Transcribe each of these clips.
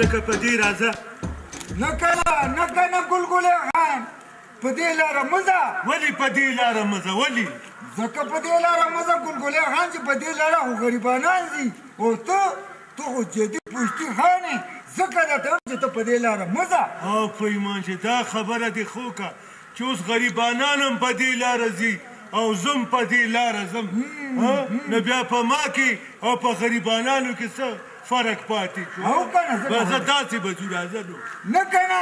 لکه په دې راځه نه کنه ګلګلې خان په دې لاره مه ځه ولې په دې لاره مه ځه ولې ځکه په دې لاره مه ځه ګلګلې خان چې په دې لاره خو غریبانان ځي او ته خو جدي پوشتي خان یې ځکه درته وایم چې ته په دې لاره مه ځه او پیمان چې دا خبره دې خو که چې اوس غریبانان هم په دې لاره ځي او زم په دې لاره ځم نو بیا په ما کې او په غریبانانو کې څه فرق پاتې شو او کنه زه داسې به ځو راځه نو نه کنه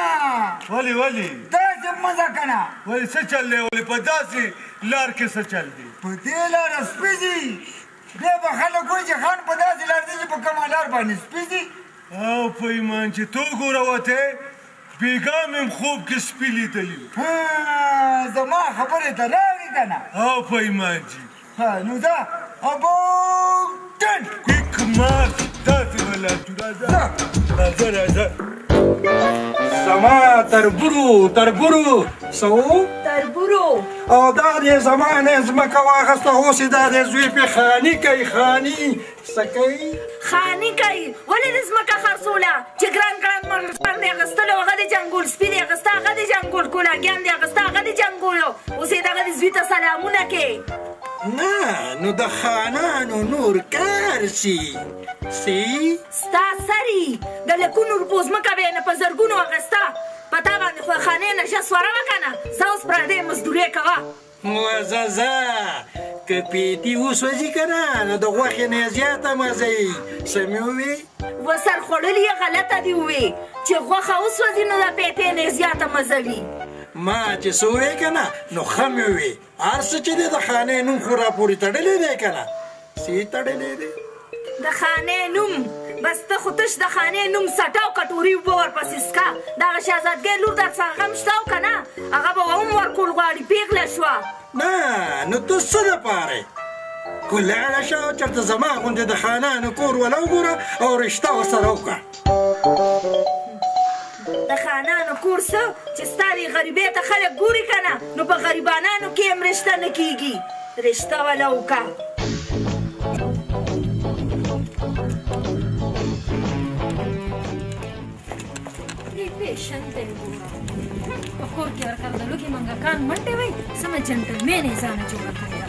ولې داسې مه ځه کنه ولې څه چل دی ولې په داسې لار کې څه چل دی په دې لاره سپي ځي بیا به خلک وایي چې خان په داسې لار ځي چې په کومه لار باندې سپي ځي او پیمان چې تو ګوره وته بیګا مې خوب کې سپي لیدلي زما خبرې ته راغلې که نه او پیمان جي نو ځه ابو ټن کویک مارچ داسې به لاړ شو راځه زما تربورو سو تربورو او دا دې زمانې ځمکه واخیسته اوس یې دا دې زوی پې خاني کوي خاني څه کوي خاني کوي ولې دې ځمکه خرڅوله چې ګران مرغان دې اخیستلو هغه دې جنګول سپي دې اخیسته هغه دې جنګول کولاګیان دې اخیسته هغه دې جنګولو اوس یې دغه دې زوی ته سلامونه کوي نه نو د خانانو نور کار شي ستا سري د لکونو روپو ځمکه به یې نه په زرګونو اخیسته په تا باندې خو خانې نشه سوره وه که نه ځه اوس پردې مزدوري کوه ځه که پیتي وسوځي که نه نو د غوښې نه یې زیاته مزه یي څه مې ووې وسر خوړلي یې غلطه دې ووې چې غوښه وسوځي نو د پیتې نه یې زیاته مزه وي ما چې څه ووې که نه نو ښه مې ووې هر څه چې دی د خانې نوم خو راپورې تړلی دی که نه څه تړلی دی د خانې نوم بس ته خو تش د خانې نوم سټه او کټوري اوبه ورپسې څښه دغه شهزادګۍ لور درڅخه غم شته او که نه هغه به هم ورکول غواړي پېغله شوه نه نو ته څه دپاره یې خو لاړه شه او چېرته زما غوندې د خانانو کور وله وګوره او رشته ورسره وکړه د خانانو کور څه چې ستا دې غریبۍ ته خلک ګوري که نه نو په غریبانانو کې هم رشته نه کېږي رشته وله وکړه شنته په کور کې ورکړه د لوګي منګکان منډې وای سمه جنټلمین یې ځانه جوړه کړې ده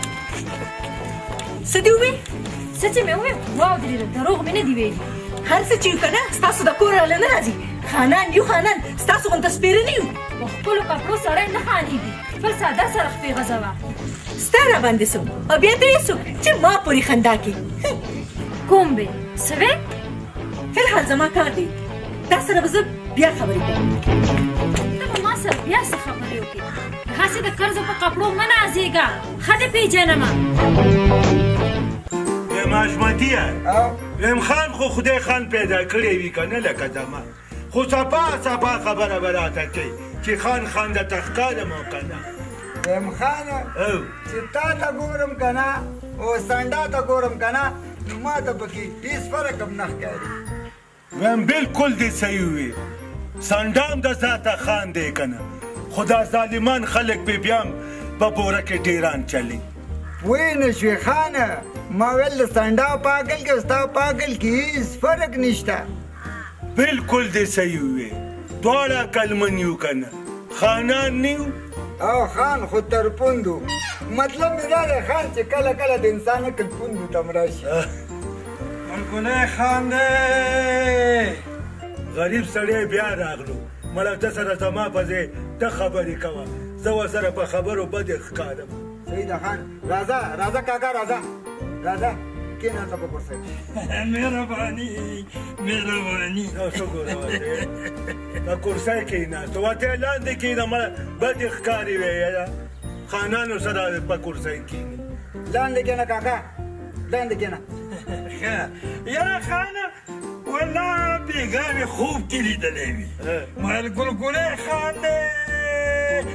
څه دې ووې څه چې مې وویل واورېده دروغ مې نه دي ویلي هر څه چې یو که نه ستاسو د کور راله نه راځي خانان یو خانان ستاسو غونته سپېره نه یو په خپلو کپړو سړی نه خانېږي خپل ساده سره خپې غځوه ستا راباندې څه او بیا ته یې څوک چې ما پورې خندا کړي کوم به څه وې فلحال زما کار دی تا سره به زه بیا خبرې کوم ته به ما سره بیا څه خبرې وکړې هسې د کرزو په کپړو مه نازېږه ښه دې پېژنمه ماشمتیه ام خان خو خدای خان پیدا کړی وي که نه لکه زما خو صفا خبره به راته کوي چې خان درته ښکارم او که نه ام خانه چې تا ته ګورم که نه او سنډا ته ګورم که نه نو ما ته پکې هېڅ فرق هم نه ښکاري ویم بلکل دې صحیح وي سنډام د ذاته خان دی که نه خو دا ظالمان خلک به بیا هم په بوره کې ډیران چلی پوه نه شوې خانه ما ویل د سنډا پاگل کې ستا پاگل کې هېڅ فرق نشته بلکل دې صحیح وي دواړه عقلمن یو که نه خانان نه یو او خان خو تر پوندو مطلب مې دا دی خان چې کله کله د انسان عقل پوندو ته م راشي ګلګلی خان دی غریب سړی بیا راغلو مړه ته سره زما په ځای ته خبرې کوه زه ورسره په خبرو بدې ښکارم صحیح ده خان راځه کاکا راځه کېنه ته په کرسۍ مهرباني څه ګوره په کرسۍ کېناست وته لاندې کېنه مړه بدې ښکارې وې خانانو سره په کرسۍ کېنې لاندې کېنه کاکا لاندې کېنه یاره خانه والله بیګا مې خوب کې لیدلی وي مال ګلګلی خان دی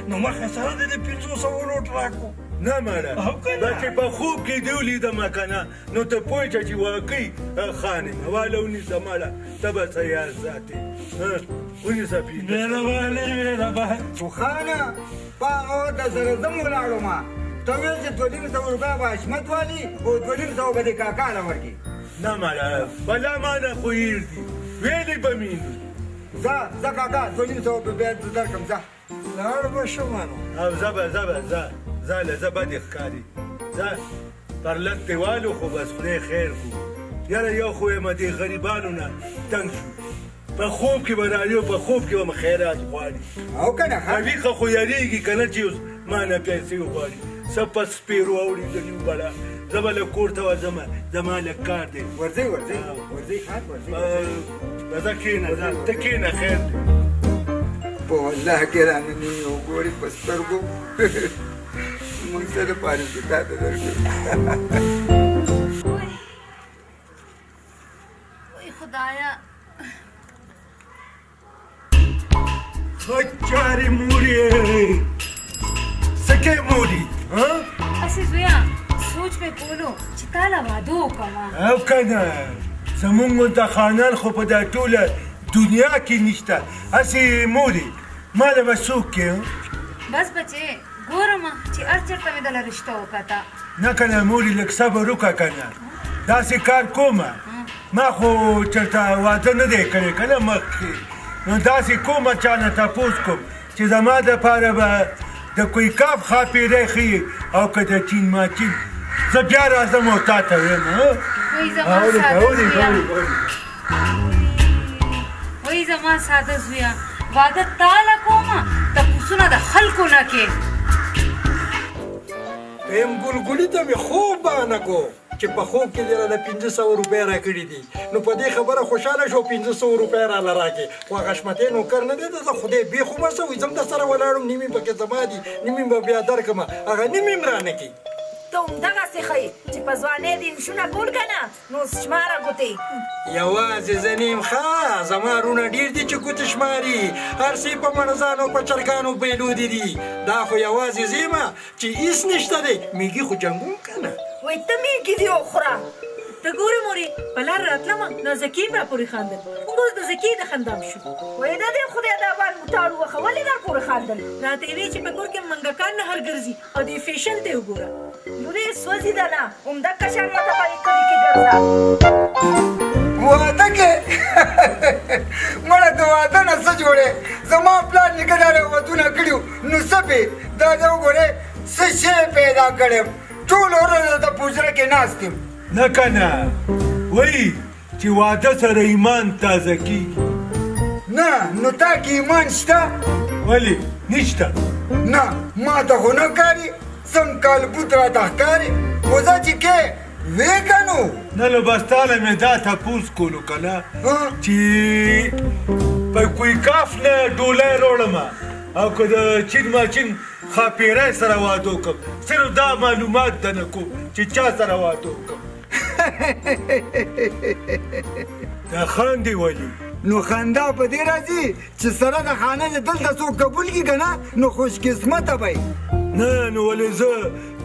نو مخه سره د 500 روټ راکړو نه مړه دا چې په خوب کې دې ولیدمه که نه نو ته پوه شه چې واقعي خان یم واله ونیسه مړه ته به څه یاد ساتې ونیسه مهرباني خو خانه په هغه د سره زه م ولاړم ته ویل چې 250 روپۍ به حشمت والي او 250 به دې کاکا له ورکړي نه مړه بلا مانه خو هېر دي ویلې به مې ځه کاکا 200 به بیا درکړم ځه لاړ به شم نو او ځه له بدې ښکاري ځه پر لږ دیوالو خو بس خدای خیر کو یاره یو خو یم دې غریبانو نه تنګ شو په خوب کې به راځو په خوب کې به مې خیرات غواړي او که نه ویښه خو یارېږي که نه چې اوس ما نه پیسې وغواړي څه په سپېرو اورېدلي وبله زه به لږ کور ته وځم زما لږ کار دی ورځئ ښاد ورځئ ځه کښېنه ته کښېنه خیر دی په والله کې رانه نیمې وګورې په سترګو موږ سره پارېږي تا ته درکړو وای خدایا خچارې مورې څه کې مورې اسې زویا سوچ مې کولو چې تا له واده وکړم او که نه زمونږ منتخانان خو په دا ټوله دنیا کې نشته هسې مورې ما له به څوک کې بس بچې ګورم چې هر چېرته مې دله رشته وکته نه که نه مورې لږ صبر وکړه که نه داسې کار کومه ما خو چېرته واده نه دی کړی که نه مخکې نو داسې کومه چا نه تپوس کوم چې زما دپاره به د کویکاف ښاپېری ښیي او که د چین ماچین زه بیا راځم او تا ته ویم وای زما ساده زویا وای زما ساده زویا واده تاله کومه تپوسونه د خلکو نه کې ایم ګلګلي ته مې خوب بانه کو چې په خوب کې دې راله 500 روپۍ راکړي دي نو په دې خبره خوشحاله شو 500 روپۍ راله راکړې خو هغه شمتې نوکر نه دی د خدای بې خو مه څه وي زه هم در سره ولاړم نیمې پکې زما دي نیمې به بیا درکړم هغه نیمې هم رانه کړي ته همدغسې ښیي چې په ځوانۍ دې نشونه کول که نه نو شماره ګوتې یوازې زه نیم ښه زما رونه ډېر دي چې ګوتې شماري هر څه په مړزانو په چرګانو بیلودي دي دا خو یوازې زه یم چې هېڅ نشته دی میږي خو جنګوم که نه وایي ته میږي دې وخوره ته ګورې مورې په لار راتلمه نو زکي مې راپورې خاندل موږ اوس د زکي د خندام شو وایي نه دې خدای دا بال موټاړ ووښه ولې دا پورې خاندل راته یې ویې چې په کور کې منګکان نه هر ګرځي او دې فیشن ته وګوره لورې سوځي ده نه همدغه شان راته باندې کلي کې ګرځه واده کې مړه د واده نه څه جوړې زما پلار نیکه دا ودونه کړي نو څه پې دا دې وګورې څه شی پیدا کړی ټول ورځ د پوجره کې ناست یم نه که نه وایي چې واده سره ایمان تازه کېږي نه نو تا کې ایمان شته ولې نشته نه ما ته خو نه ښکاري سم کالبوت راته ښکاري خو زه چې کې وې که نو نه نو بس تاله مې دا تپوس کولو که نه چې په کویکاف نه ډولۍ راوړمه او که د چین ماچین ښاپېری سره واده وکړم صرف دا معلومات دنه کوم چې چا سره واده وکړم دا خاندې ولې نو خندا په دې راځي چې سره د خانه دې دلته څوک قبول کړي که نه نو خوش قسمته به نه نو ولې زه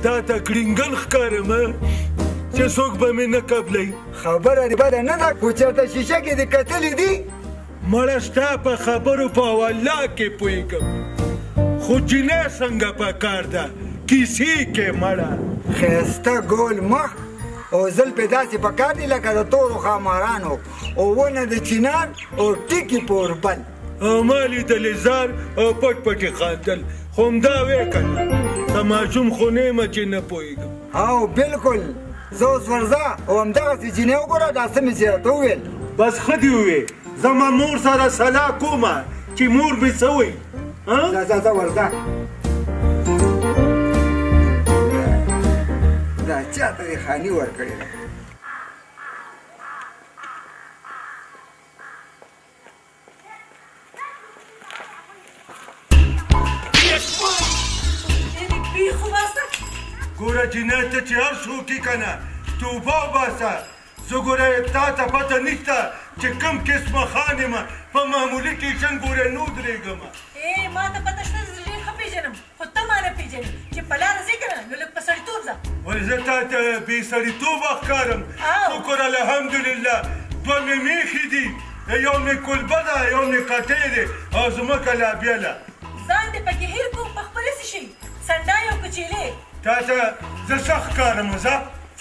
تا ته کړینګن ښکارم چې څوک به مې نه قبلوي خبره دې بده نه ده خو چېرته شیشه کې دې کتلې دي مړه ستا په خبرو په والله کې پوهېږم خو جینۍ څنګه پکار ده کیسې کې مړه ښایسته ګول مخ او زل پې داسې پکار دي لکه د تورو خامارانو او ونه د چینار او ټیکي په اوربل او ما لیدلې زار او پټ پټې خاندل خو همدا وې که نه ته ماشوم خو نه یم چې نه پوهېږم او بلکل زه اوس ورځه او همدغسې جینۍ وګوره دا څه مې چې راته وویل بس ښه دې ووې زما مور سره صلاح کومه چې مور مې څه وایي ځه ورځه دا چاته یې خاني ورکړې ده ګوره جینۍ ته چې هر څوک یې که نه توبه وباسه زه ګوره تا ته پته نشته چې کوم قسمه خان یم په معمولي کیچن ګوره نو درېږم ما ته پته شته زه ډېر ښه پېژنم خو ته ما نه پېژنې چې په لاره ځې که نه نو لږ په سړیتوب ځه ولې زه تا ته بې سړیتوبه ښکارم شکر الحمدلله دوه مې میښې دي یو مې کلبه ده یو مې کټۍ دی او زمکه لا بیله ځان دې پکې هېر کړو په خپله څه شي سنډای او کچیلې تا ته زه څه ښکارم زه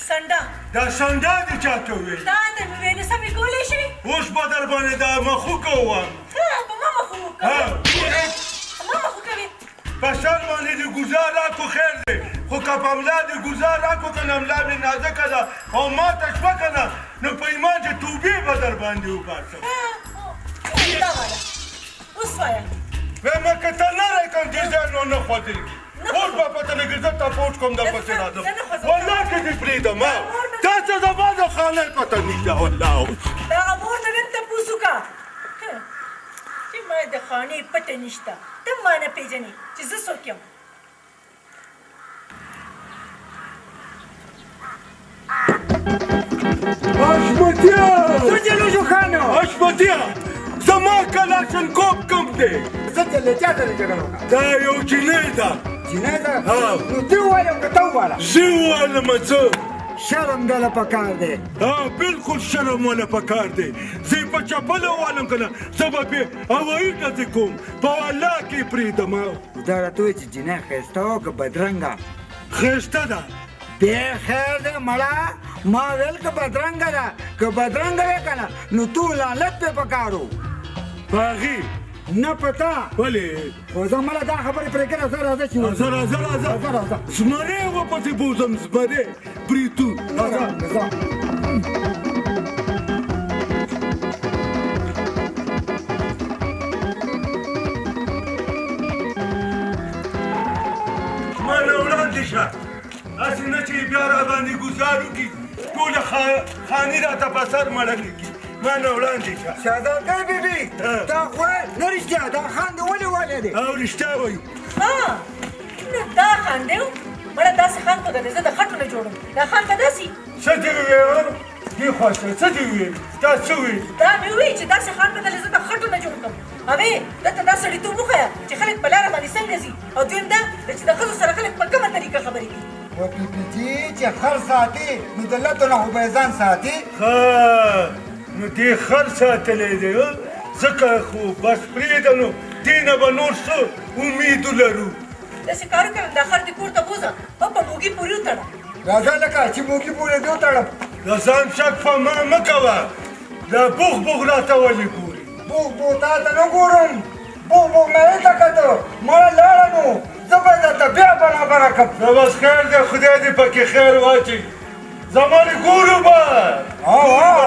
سنډا دا سنډا دې چاته وویل دا د مې نه سمې کولی شي اوس به در باندې دا مخوکه ووایم په ما مخ وکړه ما مخ وکړې په سر باندې دې ګزار راکړو خیر دی خو که په ملا دې ګزار راکړو که نه ملا مې نازکه ده او ماته شوه که نه نو په ایمان چې توبې به در باندې وباسم دا وایه اوس وایه وایم که ته لری کوم دې ځای نو نه خوځېږي اوس به پته لګي زه تپوس کوم درپسې راځم والله که دې پرېږدم تا ته زما د خانۍ پته نشته والله اوس دا مور ته نن تپوس وکړه چې ما د خانې پته نشته ته ما نه پېژنې چې زه څوک یم حشمتیه څه چلو شو خانو حشمتیه زما کلاشنکوف کم دی څه چلې چا سره جګړه وکړه دا یو جینۍ ده جینۍ ده نو ته ووایه که ته وواله زه وویلم څه شرم دله پکار دی بالکل شرم والا پکار دی زه یې په چپله ووالم که نه زه به پرې هوایي ډزې کوم په والله کې پرېږدم دا راته وایي چې جینۍ ښایسته وه که بدرنګه ښایسته ده بیا خیر دی مړه ما ویل که بدرنګه ده که بدرنګه وې که نه نو تو لعنت پې پکار و په هغې نه پتا ولې خو زه مړه دا خبرې پرې کړه زه راځه چې راځه راځه راځه زمرې ورپسې بوځم زمرې بریتو راځه ما نه وړاندې شه هسې نه چې بیا را باندې ګزار وکړي ټوله خاني راته په سر مړلې کړي ما نه وړاندې شه شهزادګۍ بیبي دا خو نه رښتیا دا خان دې ولې والی دی او رښتیا وایي نو دا خان دی مړه داسې خان خو ده زه د خټو نه جوړم دا خان به داسې څه دې وویل دې خواسته څه دې وویل تا څه وویل دا مې وویل چې داسې خان به زه د خټو نه جوړ کړم هغې دلته دا سړیتوب وښیه چې خلک په لاره باندې څنګه ځي او دویم دا چې د ښځو سره خلک په کومه طریقه خبرې کوي و بیبي جي چې خر ساتي نو د لتو نه خو به یې ځان ساتي نو دې خر ساتلی دی ځکه خو بس پرېږده نو دې نه به نور څه امید ولرو داسې کار وکړه دا خر دې کور ته بوځه او په موږي پورې وتړه راځه لکه چې موږي پورې دې وتړم د ځان شک په ما مه کوه دا بوغ بوغ راته ولې ګورې بوغ تا ته نه ګورم بوغ مې ته کته مړه لاړه نو زه به درته بیا برابره کړم نو بس خیر دی خدای دې پکې خیر واچوي زمانې ګورو به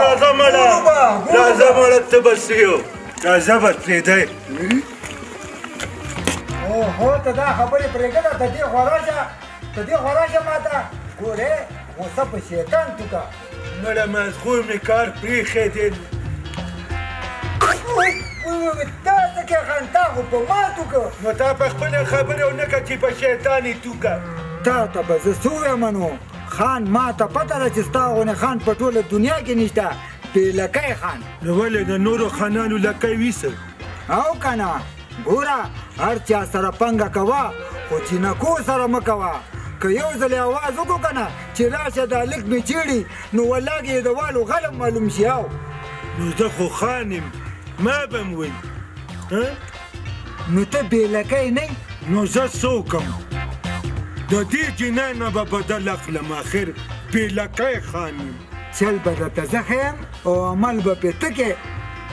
راځه مړه راځه مړه ته بس یو راځه بس پرېږدی اوهو ته دا خبرې پرېږده ته دې خوا راشه ما ته ګورې غوسه په شیطان توکه مړه مازغو مې کار پرېښی دی دا څه کې خندا خو په ما توکه نو تا په خپله خبرې ونه کړه چې په شیطان یې توکه تا ته به زه څه ووایم نو خان ما ته پته ده چې ستا غوندې خان په ټوله دنیا کې نشته بېلکی خان نو ولې د نورو خانانو لکی ویسه او که نه ګوره هر چا سره پنګه کوه خو چینکو سره مه کوه که یو ځلې اواز وکړو که نه چې راشه دا لیک مې چیړي نو والله کې د والو غلم معلوم شي او نو زه خو خان یم ما به م وایي نو ته بېلکی نه نو زه څوکم د دې جنۍ نه به بدل اخلم آخر بېلکی خان یم چل به درته زه ښیم او عمل به پې ته کې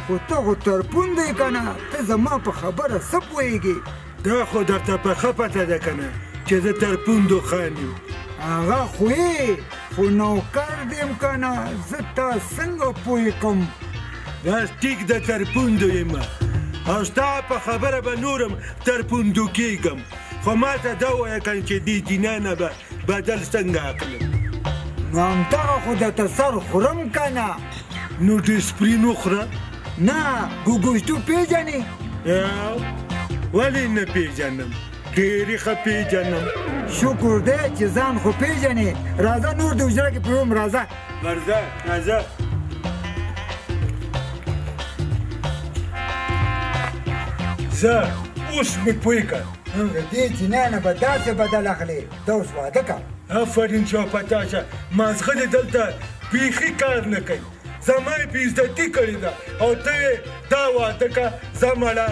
خو ته خو ترپون دی که نه ته زما په خبره څه پوهېږې دا خو درته په ښه پته ده که نه چې زه ترپوندو خان یم هغه خو خو نوکر دیم که نه زه تا څنګه پوه کړم بس ټیک د ترپوندو یم او ستا په خبره به نورم ترپوندو کېږم خو ما ته دا ووایه که چې دې جینۍ نه به بدل څنګه اخلم نو همدغه خو درته سر خورم که نه نو ډسپرین وخوره نه ګوګوشتو پېژنې ولې نه پېژنم ډېرې ښه پېژنم شکر دی چې ځان خو پېژنې راځه نور د حجره کې پرېوم راځه ورځه راځه زه اوس مې پوه کړ د دې جینۍ نه به داسې بدل اخلې ته اوس واده کړه آفرین شاپتاشه مازغه دې دلته بیخي کار نه کوي زما یې بېعزتي کړې ده او ته یې دا واده کړه زه مړه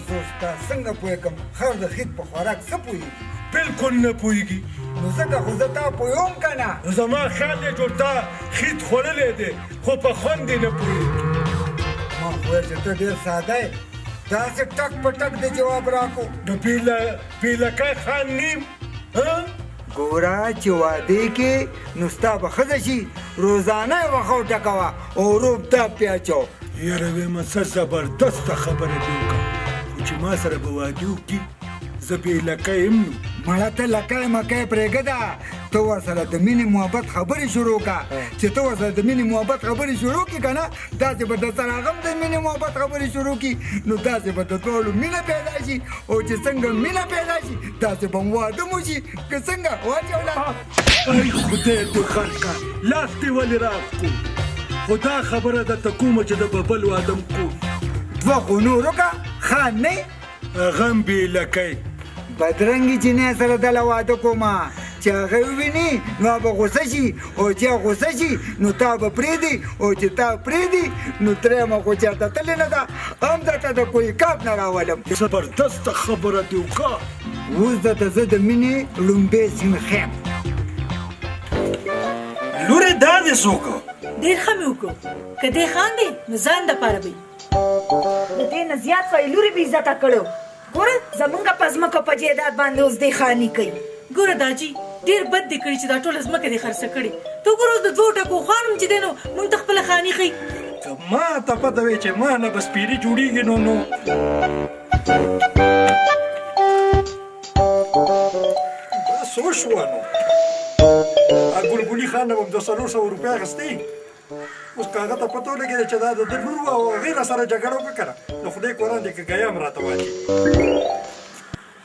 زه اوس تا څنګه پوه کړم خر د خیت په خوراک څه پوهېږي بالکل نه پوهېږي نو ځکه خو زه تا پوهوم که نه زما خیال دی جوړ تا خیط خوړلی دی خو په خوند یې نه پوهېږي ما خو ویل چې ته ډېر ساده یې داسې ټک په ټک د جواب راکو د پیلکی خان نیم ګوره چې واده کې نو ستا به ښځه شي روزانه یې وښه ټکوه او روب دا پیاچو یاره ویمه څه زبردسته خبره دې وکړه خو چې ما سره به واده وکړي زه پیلکی یم نو مړه ته لکۍ مکۍ پرېږده ته ورسره د مینې محبت خبرې شروع کړه چې ته ورسره د مینې محبت خبرې شروع کړي که نه داسې به د سره هغه هم د مینې محبت خبرې شروع کړي نو داسې به د دواړو مینه پیدا شي او چې څنګه مینه پیدا شي داسې به هم واده مو شي که څنګه واچوله ای خدای دې خر کړه لاس دې ولې راکړو خو دا خبره درته کومه چې د به بل واده م کوو دوه خو نور وکړه خان نه هغه هم پیلکی بدرنګې جینۍ سره دله واده کومه چې هغه وویني نو به غوسه شي او چې غوسه شي نو تا به پرېږدي او چې تا پرېږدي نو درېیمه خو چېرته تللې نه ده هم درته د کوی کاپ نه راولم زبردسته خبره دې وکړه اوس درته زه د مینې لومبې سین خیم لورې دا دې څوک ډېر ښه مې وکړو که دې خاندې نو ځان دپاره به د دې نه زیات خو یې لورې بې عزته کړو ګوره زمونږ په ځمکو په جایداد باندې اوس دې خاني کوي ګوره داجي ډېر بد دې کړي چې دا ټوله ځمکه دې خرڅه کړې ته ګوره اوس د دوو ټکو خان هم چې دی نو مونږ ته خپله خاني ښي که ما ته پته وی چې ما نه به سپیري جوړېږي نو دا څه شوه نو ګلګلي خان نه به م د 400 روپۍ اخیستې اوس که هغه ته پته ولګېده چې دا د ده لور وه او هغې را سره جګړه وکړه که نه نو خدای قرآن دې که ګیام راته واچي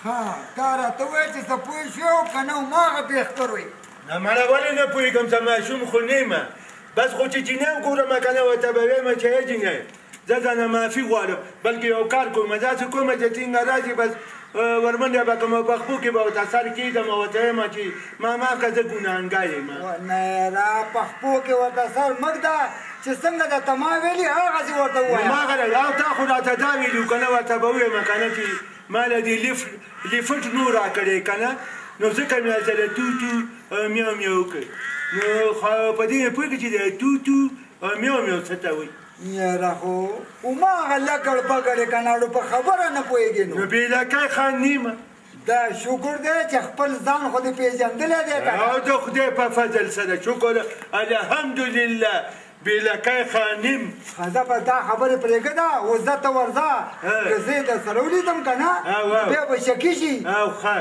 ها تا راته وویل چې څه پوه شو که نه ما هغه بهتر وي نه مړه ولې نه پوهېږم زه ماشوم خو نه یم بس خو چې جینۍ وګورم که نه ورته به ویم چې ای جینۍ زه ځانه معافي غواړم بلکې یو کار کوم داسې کومه چې ټینګه راشي بس ورمنډه به کوم پخپو کې به ورته سر کېږدم او ورته وایم چې ما معاف کړه زه ګناهګار یم نه را پخپو کې ورته سر مږ ده چې څنګه درته ما ویلي هغسې ورته ووایم ما غره او تا خو راته دا ویلي که نه ورته به ویم که نه چې ما له دې لیفټ نور راکړی که نه نو ځکه مې سره توتو میاو میاو کړ نو په دې مې پوهېږي چې د توتو میاو میاو څه ته وایي یاره خو ما هغه لکړ بګړې که نه په خبره نه پوهېږې نو پیلکی خان نیمه دا شکر دی چې خپل ځان خو دې پېژندلی دی که او د خدای په فضل سره شکر الحمدلله پیلکی خان نیم ښځه به دا خبرې پرېږده اوس زه ته ورځه که زه یې در سره ولیدم که نه بیا به شکي شي او ښه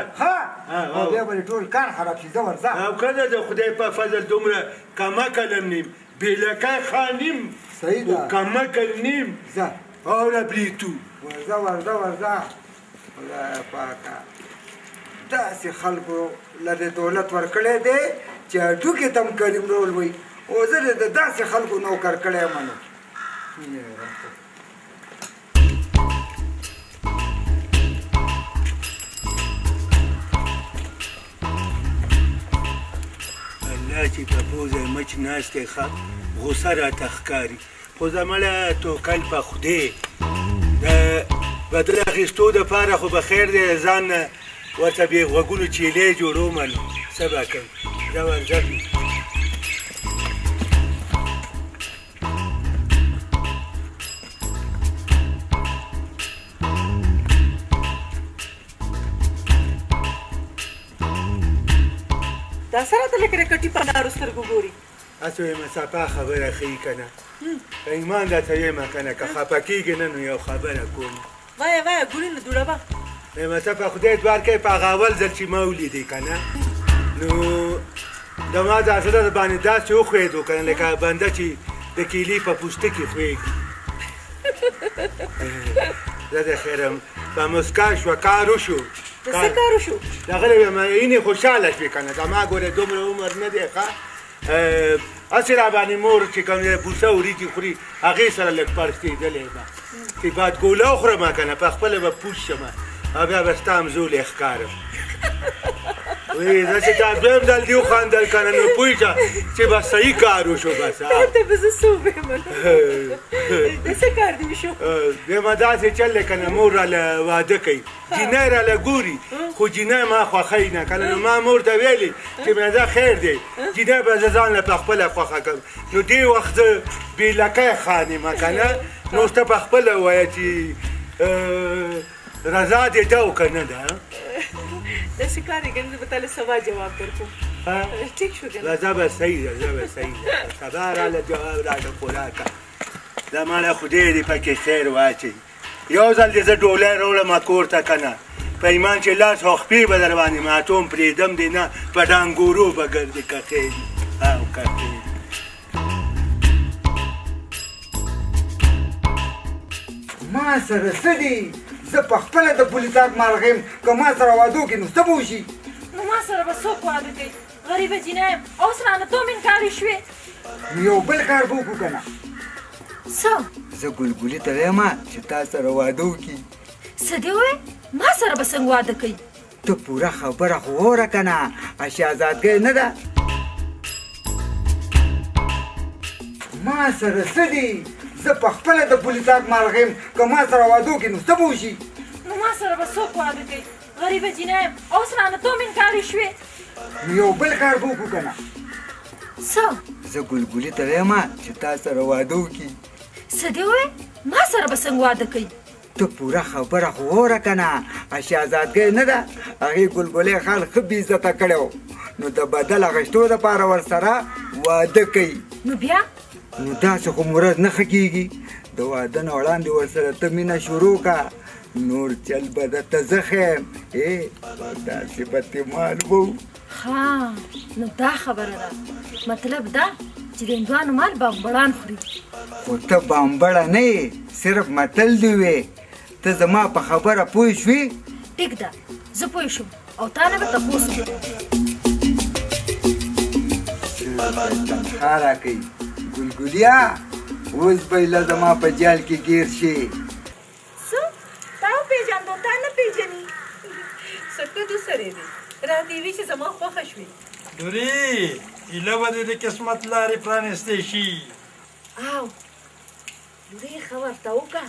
او بیا به ټول کار خراب شي زه ورځه او که نه د خدای په فضل دومره کمکلم نیم پیلکی خان نیم صحیح ده کمکل نیم ځه اوره بلیتو ورځه خدای پاکه داسې خلکو له دې دولت ورکړی دی چې هډوکې ته هم کریم رول وایي او زه د داسې خلکو نوکر کړی یم نو الله چې په پوزه مچ ناست دی ښه غوسه راته ښکاري خو زمړه توکل په خدای د بدل اخیستو دپاره خو به خیر دی ځان ورته بې غوږونو چیلې جوړومه نو څه به کوي زه ورځم دا سره ته لکه د کټي په لارو سترګو ګوري هسې وایم صفا خبره ښیي که نه په ایمان درته وایم که نه که خفه کېږې نه نو یو خبره کوم وایه ګورې نو دوړه به وایم ته په خدای اتبار کوې په هغه اول ځل چې ما ولیدې که نه نو زما دا زړه د باندې داسې وښویېدو که نه لکه بنده چې د کیلي په پوستکي ښویږي زه د خیرم په مسکا شوه کار وشو د څه کار وشو دغه وایم اینې خوشحاله شوې که نه زما ګوره دومره عمر نه دی ښه هسې را باندې مور چې کوم بوسه وریجې خوري هغې سره لږ پړسېدلی یم چې باد ګوله وخورم که نه په خپله به پوس شم او بیا به ستا همزولی ښکارم وی داسې تا دویم ځل دې وخندل که نه نو پوه شه چې بس صحیح کار وشو بس ته به زه څه ووایم د څه کار دې وشو بیا داسې چل دی که نه مور راله واده کوي جینۍ راله ګوري خو جینۍ ما خوښوي نه که نه نو ما مور ته ویلې چې مېده خیر دی جینۍ به زه ځان له په خپله خوښه کړم نو دې وخت زه بېلکی خانیمه که نه نو اوس ته په خپله ووایه چې رضا دې ده او که نه ده داسې کار دی که نه زه به تاله سبا جواب درکړم ټیک شو که نه رضا به صحیح ده رضا به صحیح ده سبا راله جواب راله خوراکه دا ماله خدای دې پکې خیر واچوي یو ځل دې زه ډولۍ راوړم کور ته که نه په ایمان چې لاس او خپې به در باندې ماتوم پرېږدم دې نه په ډانګورو به ګرځې که خیر او که خیر ما سره څه دي زه په خپله د پولیسات مارغه یم که ما سره واده وکړي نو څه به وشي نو ما سره به څوک واده کوي غریبه جینۍ یم اوس رانه توم انکارې شوې نو یو بل کار به وکړو که نه څه زه ګلګلې ته وایم چې تا سره واده وکړي څه دې وویل ما سره به څنګه واده کوي ته پوره خبره خو واوره که نه شهزادګۍ نه ده ما سره څه دي زه په خپله د پولیسات مارغه یم که ما سره واده وکړي نو څه به وشي نو ما سره به څوک واده کوي غریبه جینۍ یم اوس رانه توم انکارې شوې نو یو بل کار به وکړو که نه څه زه ګلګلې ته وایم چې تا سره واده وکړي څه دې وویل ما سره به څنګه واده کوي ته پوره خبره خو واوره که نه شهزادګۍ نه ده هغې ګلګلې خان ښه بېعزته کړی و نو د بدل اخیستو دپاره ورسره واده کوي نو بیا نو داسې خو مرض نه ښه کېږي د واده نه وړاندې ورسره ته مینه شروع که نور چل به درته زه ښیم داسې بدتمال به ها نو دا خبره ده مطلب دا چې د هندوانو مال بامبړان خوري خو ته بامبړه نه یې صرف متل دې وې ته زما په خبره پوه شوې ټیک ده زه پوه شوم او تا نه به تپوس وکړم تنخوا راکوي ګلګلیا اوس به یې له زما په جال کې ګیر شي څه تا وپېژاندو تا نه پېژني څه ته سره دی راته وی چې زما خوښه شوې لورې ایله به دې د قسمت لارې پرانیستی شي او لورې ښه ورته وکړه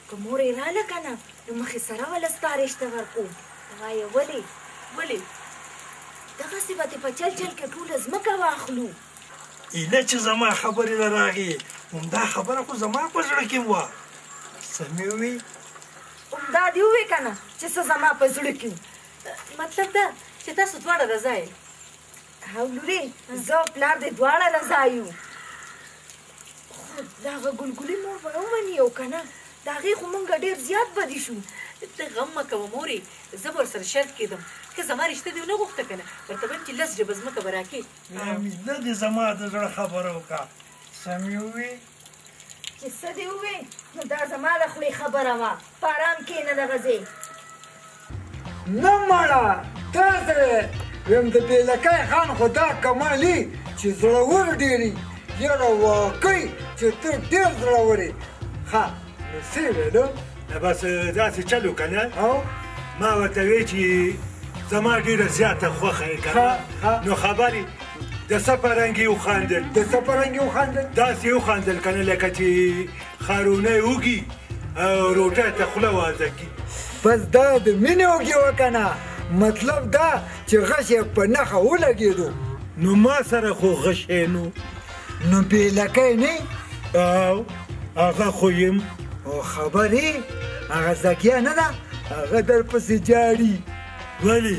که مور یې راله که نه نو مخې سره وله ستا رشته ورکو وایه ولې دغسې به دې په چل چل کې ټوله ځمکه واخلو ایله چې زما خبرې له راغې همدا خبره خو زما په زړه کې وه څه مې ووی همدا دې ووې که نه چې څه زما په زړه کې مطلب دا چې تاسو دواړه رضا یې او لورې زه او پلار دې دواړه رضا یو خو د هغه ګلګلې مور به ومني او که نه د هغې خو مونږ ډېر زیات بدي شو ته غم مه کوه مورې زه به ورسره شرط کېدم که زما رشته دې ونه غوښته که نه ورته به یم چې 10 ډبه ځمکه به راکړې میله دې زما د زړه خبره وکړه څه مې ووی چې څه دې ووې نو دا زما له خولې خبره وه په ارام کښېنه دغه ځای نه مړه تاسې ویم د بېلکی خان خو دا کمالي چې زړور ډېري یاره واقعي چې ته ډېر زړور یې ښه نو څه ویلو بس داسې چل وکړه او ما ورته وی چې زما ډېره زیاته خوښه یې که نو خبرې د څه په رنګ یې وخندل د څه په رنګ یې وخندل داسې یې وخندل که نه لکه چې خارونه یې وږي او روټۍ ته خوله وازه کړي بس دا د مینې وږي وه که نه مطلب دا چې غش یې په نښه ولګېدو نو ما سره خو غشی نو نو بېلکی نه او هغه خو یم او خبرې هغه زکیه نه ده هغه در پسې جاړي ولې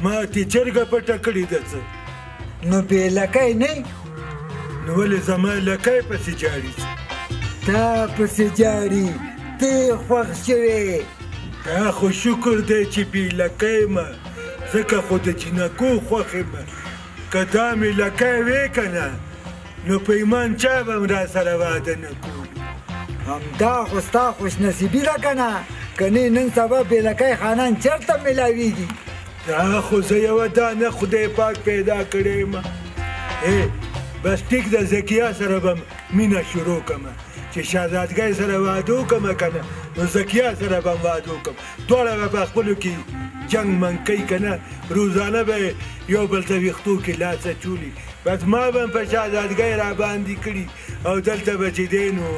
ما تې چرګه پټه کړې ده څه نو بېلکی نه نو ولې زما لکی پسې جاړي تا پسې جاړي ته یې خوښ شوې دا خو شکر دی چې بېلکی یم ځکه خو د جینکو خوښ یم که دا مې لکی وې که نه نو په ایمان چا به م را سره واده نه کړو همدا خو ستا خوشنصیبي ده که نه که نه نن سبا بېلکی خانان چېرته میلاویږي دا خو زه یوه دانه خدای پاک پیدا کړې یم بس ټیک ده زکیه سره به مینه شروع کړم چې شهزادګۍ سره واده وکړم که نه نو زکیه سره به م واده وکړم دواړه به په خپلو کې جنگ منکۍ که نه روزانه به یو بل ته ویښتو کې لاس اچولي بس ما به هم په شهزادګۍ راباندې کړي او دلته به چې دی نو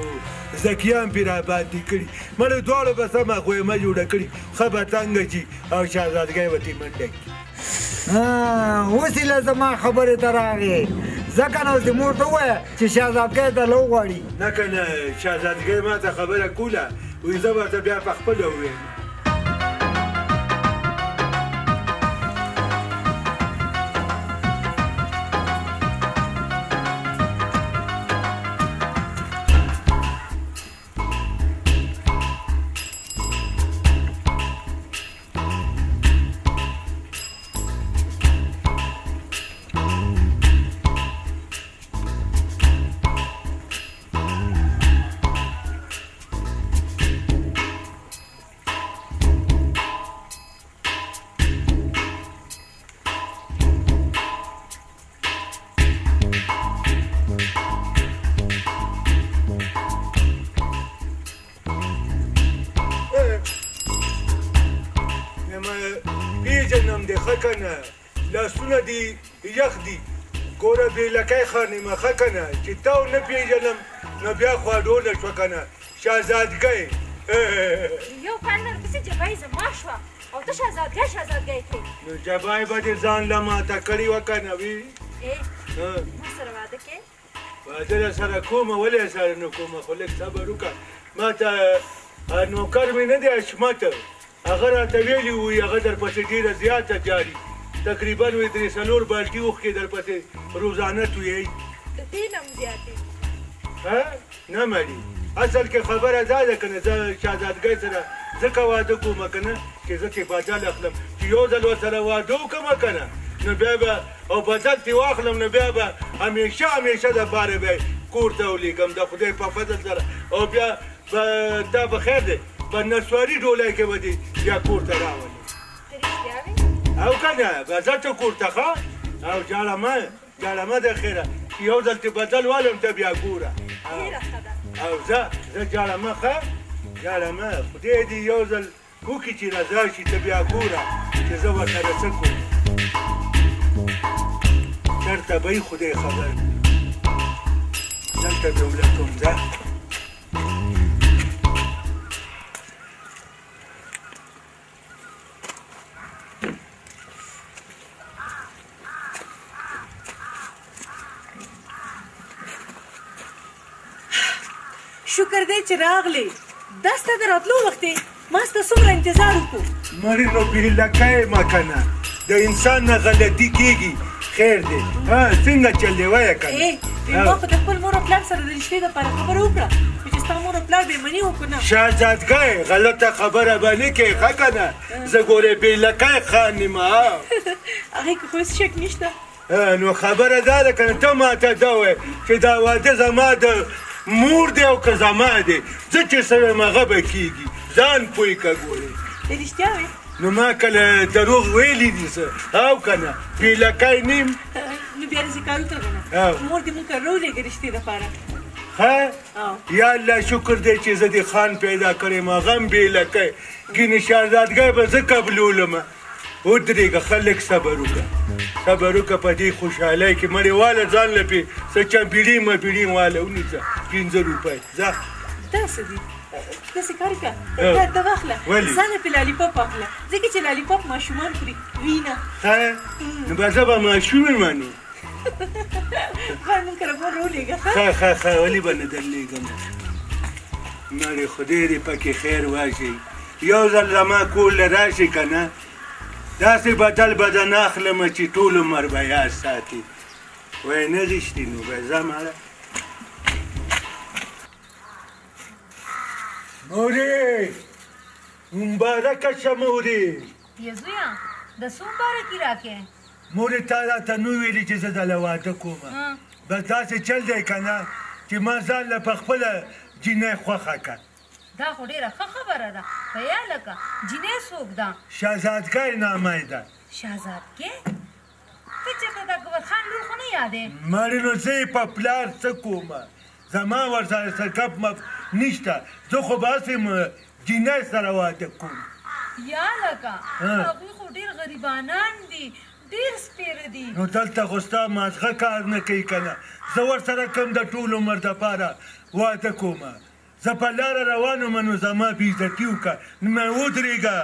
زکیان پې راباندې کړي مړه دواړو به سمه خویمه جوړه کړي ښه به تنګه شي او شهزادګۍ به ترې منډه کړي اوس یې له زما خبرې ته راغې ځکه نو اوس دې مور ته ووایه چې شهزادګۍ ته له وغواړي نه که نه شهزادګۍ ما ته خبره کوله وایي زه به ته بیا په خپله ووایم پیژنم دې ښه که نه لاسونه دې یخ دي ګوره بېلکی خانمه ښه که نه چې تا ونه پیژنم نو بیا خواډوله شوه که نه شهزادګۍ یو کال درپسې جبه یې زما شوه او ته شهزادګۍ کوې نو جبه یې به دې ځان له ماته کړې وه که نه وي ما سره واده کې واده له سره کومه ولې سره نه کومه خو لږ صبر وکړه ما ته نوکر مې نه دی حشمت هغه راته ویلي وي هغه درپسې ډېره زیاته جاري تقریبا وي 3 بالټي اوښکې درپسې روزانه تویوي د دې نه هم زیاتې نه مړي اصل کې خبره دا ده که نه زه شهزادګۍ سره ځکه واده کوم که نه چې زه ترې بدل اخلم چې یو ځل ورسره واده وکړم که نه نو بیا به او بدل ترې واخلم نو بیا به همیشه دپاره به کور ته ولیږم د خدای په فضل سره او بیا به دا به خیر دی په نسواري ډولۍ کې به دې بیا کور ته راولي او که نه به ځه ته کور ته ښه او جاړمه د خیره چې یو ځل ترې بدل والم ته بیا ګوره او زه جاړمه ښه جاړمه خدای دې یو ځل وکړي چې رضا شي ته بیا ګوره چې زه ورسره څه کوم چېرته به یې خدای خبر دلته دولت هم ځه شکر دی چې راغلی دا ستا د راتلو وخت دی ما ستا څومره انتظار وکړو مړې نو بېلکی یم که نه د انسان نه غلطي کېږي خیر دی څنګه چل دی وایه که نه ما خو د خپل مور او پلار سره د رشتې دپاره خبره وکړه چې ستا مور او پلار بې مني وکړو نه شهزادګۍ غلطه خبره به نه کوې ښه که نه زه ګورې بېلکی خان یم هغې کې خو هېڅ شک نشته نو خبره دا ده که نه ته ماته دا وایې چې دا واده زما د مور دی او که زما دی زه چې څه ویم هغه به کېږي ځان پوه که ګورې رښتیا وې نو ما کله دروغ ویلی دي څه او که نه بېلکی نیم نو بیا داسې کار وکړه که نه مور دې مونږ ته راولېږه رشتې دپاره ښه یا الله شکر دی چې زه دې خان پیدا کړی یم هغه هم بېلکی ګینې شهزادګۍ به زه قبلولمه ودرېږه ښه لږ صبر وکړه په دې خوشحالۍ کې مړې واله ځان له پې څه چمپېړي مپېړي واله ونیسه 5 روپۍ ځه داسې دي داسې کار وکړه دا واخله ځان یې پې لالیپاپ واخله ځکه چې لالیپاپ ماشومان خوري وینه ښه نو به زه به ماشوم یم نو خان مونږ کره مور راولېږه ښه ولې به نه درلېږم مړې خدای دې پکې خیر واچوي یو ځل زما کور له راشي که نه داسې بدل بدن اخلم چې ټول عمر به یاد ساتي وایي نه رښتې نو به ځه مړه مورې مبارکه شه مورې یې زویه د څو مبارکي راکې مورې تا راته نو ویلي چې زه دله واده کومه بس داسې چل دی که نه چې ما ځان له په خپله جینۍ خوښه کړه دا خو ډېره ښه خبره ده په یا لکه جینۍ څوک ده شهزادګۍ نامه یې ده شهزادګۍ ته چېرته د اکبر خان لور خو نه یادې مړې نو زه یې په پلار څه کومه زما ورسره څه ګپ مپ نشته زه خو به هسې جینۍ سره واده کوم یا لکه هغوی خو ډېر غریبانان دي ډېر سپېره دي نو دلته خو ستا مازغه کار نه کوي که نه زه ورسره کوم د ټول عمر دپاره واده کومه زه په لاره روان وم نو زما بېعزتي وکړه نو مې ودرېږه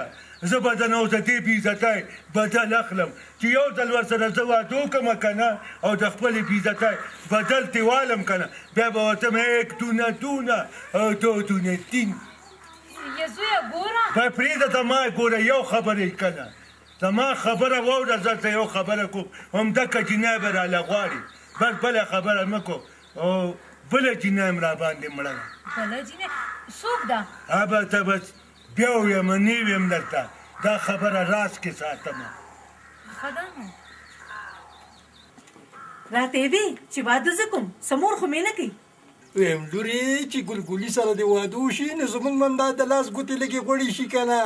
زه به د نو د دې بېعزتۍ بدل اخلم چې یو ځل ورسره زه واده وکړم که نه او د خپلې بېعزتۍ بدل ترې والم که نه بیا به ورته م ایک دونه دونه او دو دونه تین یا زویه ګوره به پرېږده ته ما ګوره یو خبره که نه زما خبره واوره زه درته یو خبره کوم همدکه جینۍ به راله غواړي بس بله خبره مه کو او بله جینۍ هم را باندې مړه ده بله جینۍ څوک ده هغه ته بس بیا ویم نه ویم درته دا خبره راز کې ساتمه ښه ده نو راته یې وې چې واده زه کوم سمور خو مې نه کوي ویم لورې چې ګلګلي سره دې واده وشي نو زمونږ هم دا د لاس ګوتې لږې غوړې شي که نه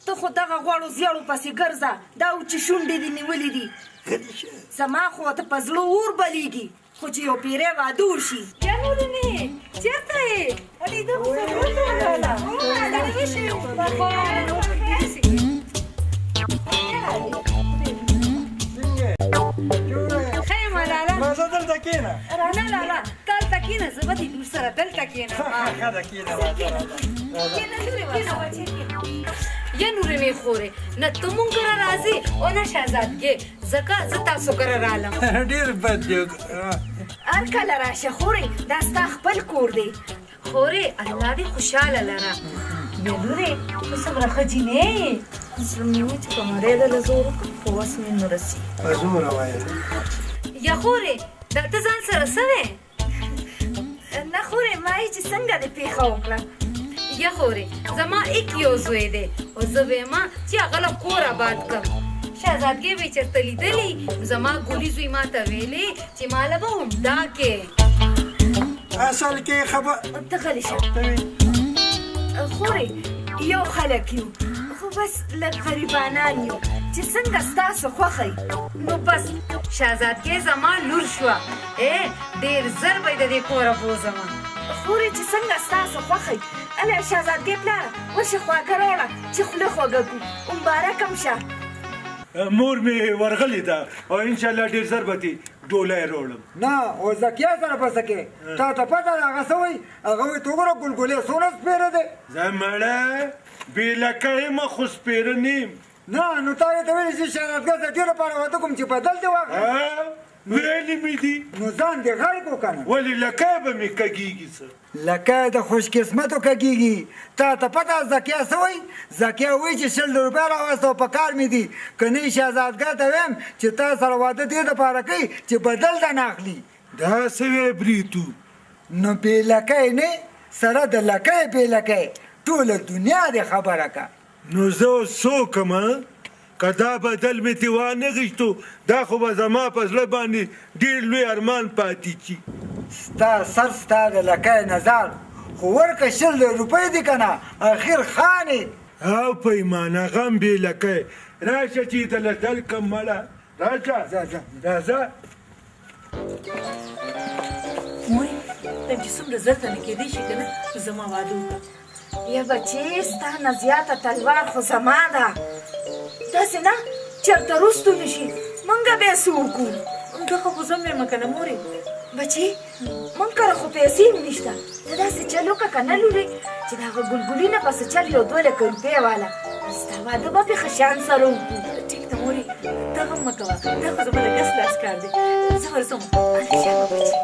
ته خو دغه غوړو زیړو پسې ګرځه دا و چې شونډې دې نیولې دي زما خو ته په زړه اور بلیږي خو چې یو پیری واده وشي یا نورینې چېرته یې علي ده خو ضرورت ولاړه ښه یم لاله راځه دلته کښېنه نه لاله دلته کښېنه زه به دې لور سره دلته کښېنم ښه ده کښېنه راځه کښېنه لورې ورسره یا نورنې خورې نه ته مونږ کره راځې او نه شهزادګې ځکه زه تاسو کره رالم ډېر بد دی هر کله راشه خورې دا ستا خپل کور دی خورې الله دې خوشحاله لره بیا لورې ته څومره ښه جینۍ یې زړه مې وایي چې په مرۍ دله زور وکړم خو وس مې نه رسي په زوره وایه یا خورې دا ته ځان سره څه وې نه خورې ما یې چې څنګه دې پېښه وکړه یا خورې زما ایک یو زوی دی او زه ویمه چې هغه له کور آباد کړم شهزادګۍ به یې چېرته لیدلي زما ګولي زوی ما ته ویلې چې ماله به همدا کې اصل کې خبر ته غلی شه خورې یو خلک یو خو بس لږ غریبانان یو چې څنګه ستاسو خوښه نو بس شهزادګۍ زما لور شوه ډېر زر به یې د دې کوره بوځمه خورې چې څنګه ستاسو خوښه اله شهزادګۍ پلاره ورشه خواږه راوړه چې خوله خوږه کړو مبارک هم شه مور مې ورغلې ده او انشاءالله ډېر ژر به دې ډولی راوړم نه او زکیه سره پسه کې تا ته پته ده هغه څه وایي هغه وایي ته وګوره ګلګلې څومره سپېره دی زه مړه بې لکه یم خو سپېره نه یم نه نو تا یې ته ویلې چې شهزادګۍ د دې لپاره واده کوم چې بدل دې واخلم ویلې مې دي نو ځان دې غرق وکړه ولې لکه به مې کږېږي څه لکه د خوش قسمتو کږېږي تا ته پته زکیه څه وایي زکیه وایي چې 100 روپۍ راوسته په کار مې دي که نه شهزادګۍ ته ویم چې تا سره واده دې دپاره کوي چې بدل ده نه اخلي دا څه وی بریتو نو بې لکۍ نه سره د لکۍ بې لکۍ ټوله دنیا دې خبره که نو زه اوس څوکم که دا بدل مې ترې وانغېښتو دا خو به زما په زړه باندې ډېر لوی ارمان پاتې شي ستا سر ستا د لکۍ نظر خو ورکه 100 روپۍ دي که نه اخر خانې او په ایمان هغه هم بې لکۍ راشه چې دله دل کم مړه راشه راځه مورې ته چې څومره زر ته نه کېدی شي که نه زما واده وکړه یا بچې ستا نه زیاته تلوار خو زما ده داسې نه چېرته رستو نه شي مونږ بیا څه وکړو دغه خو زه مې یم که نه مورې بچې مونږ کره خو پیسې هم نشته ته داسې چل وکړه که نه لورې چې د هغه ګلګلي نه پسې چل یو 2 لکه روپۍ واله ستا واده به پې ښه شان سره وکړو ټیک ده مورې دغه هم مه کوه دا خو زما د ګس لاس کار دی زه ورځم هلته شابه بچې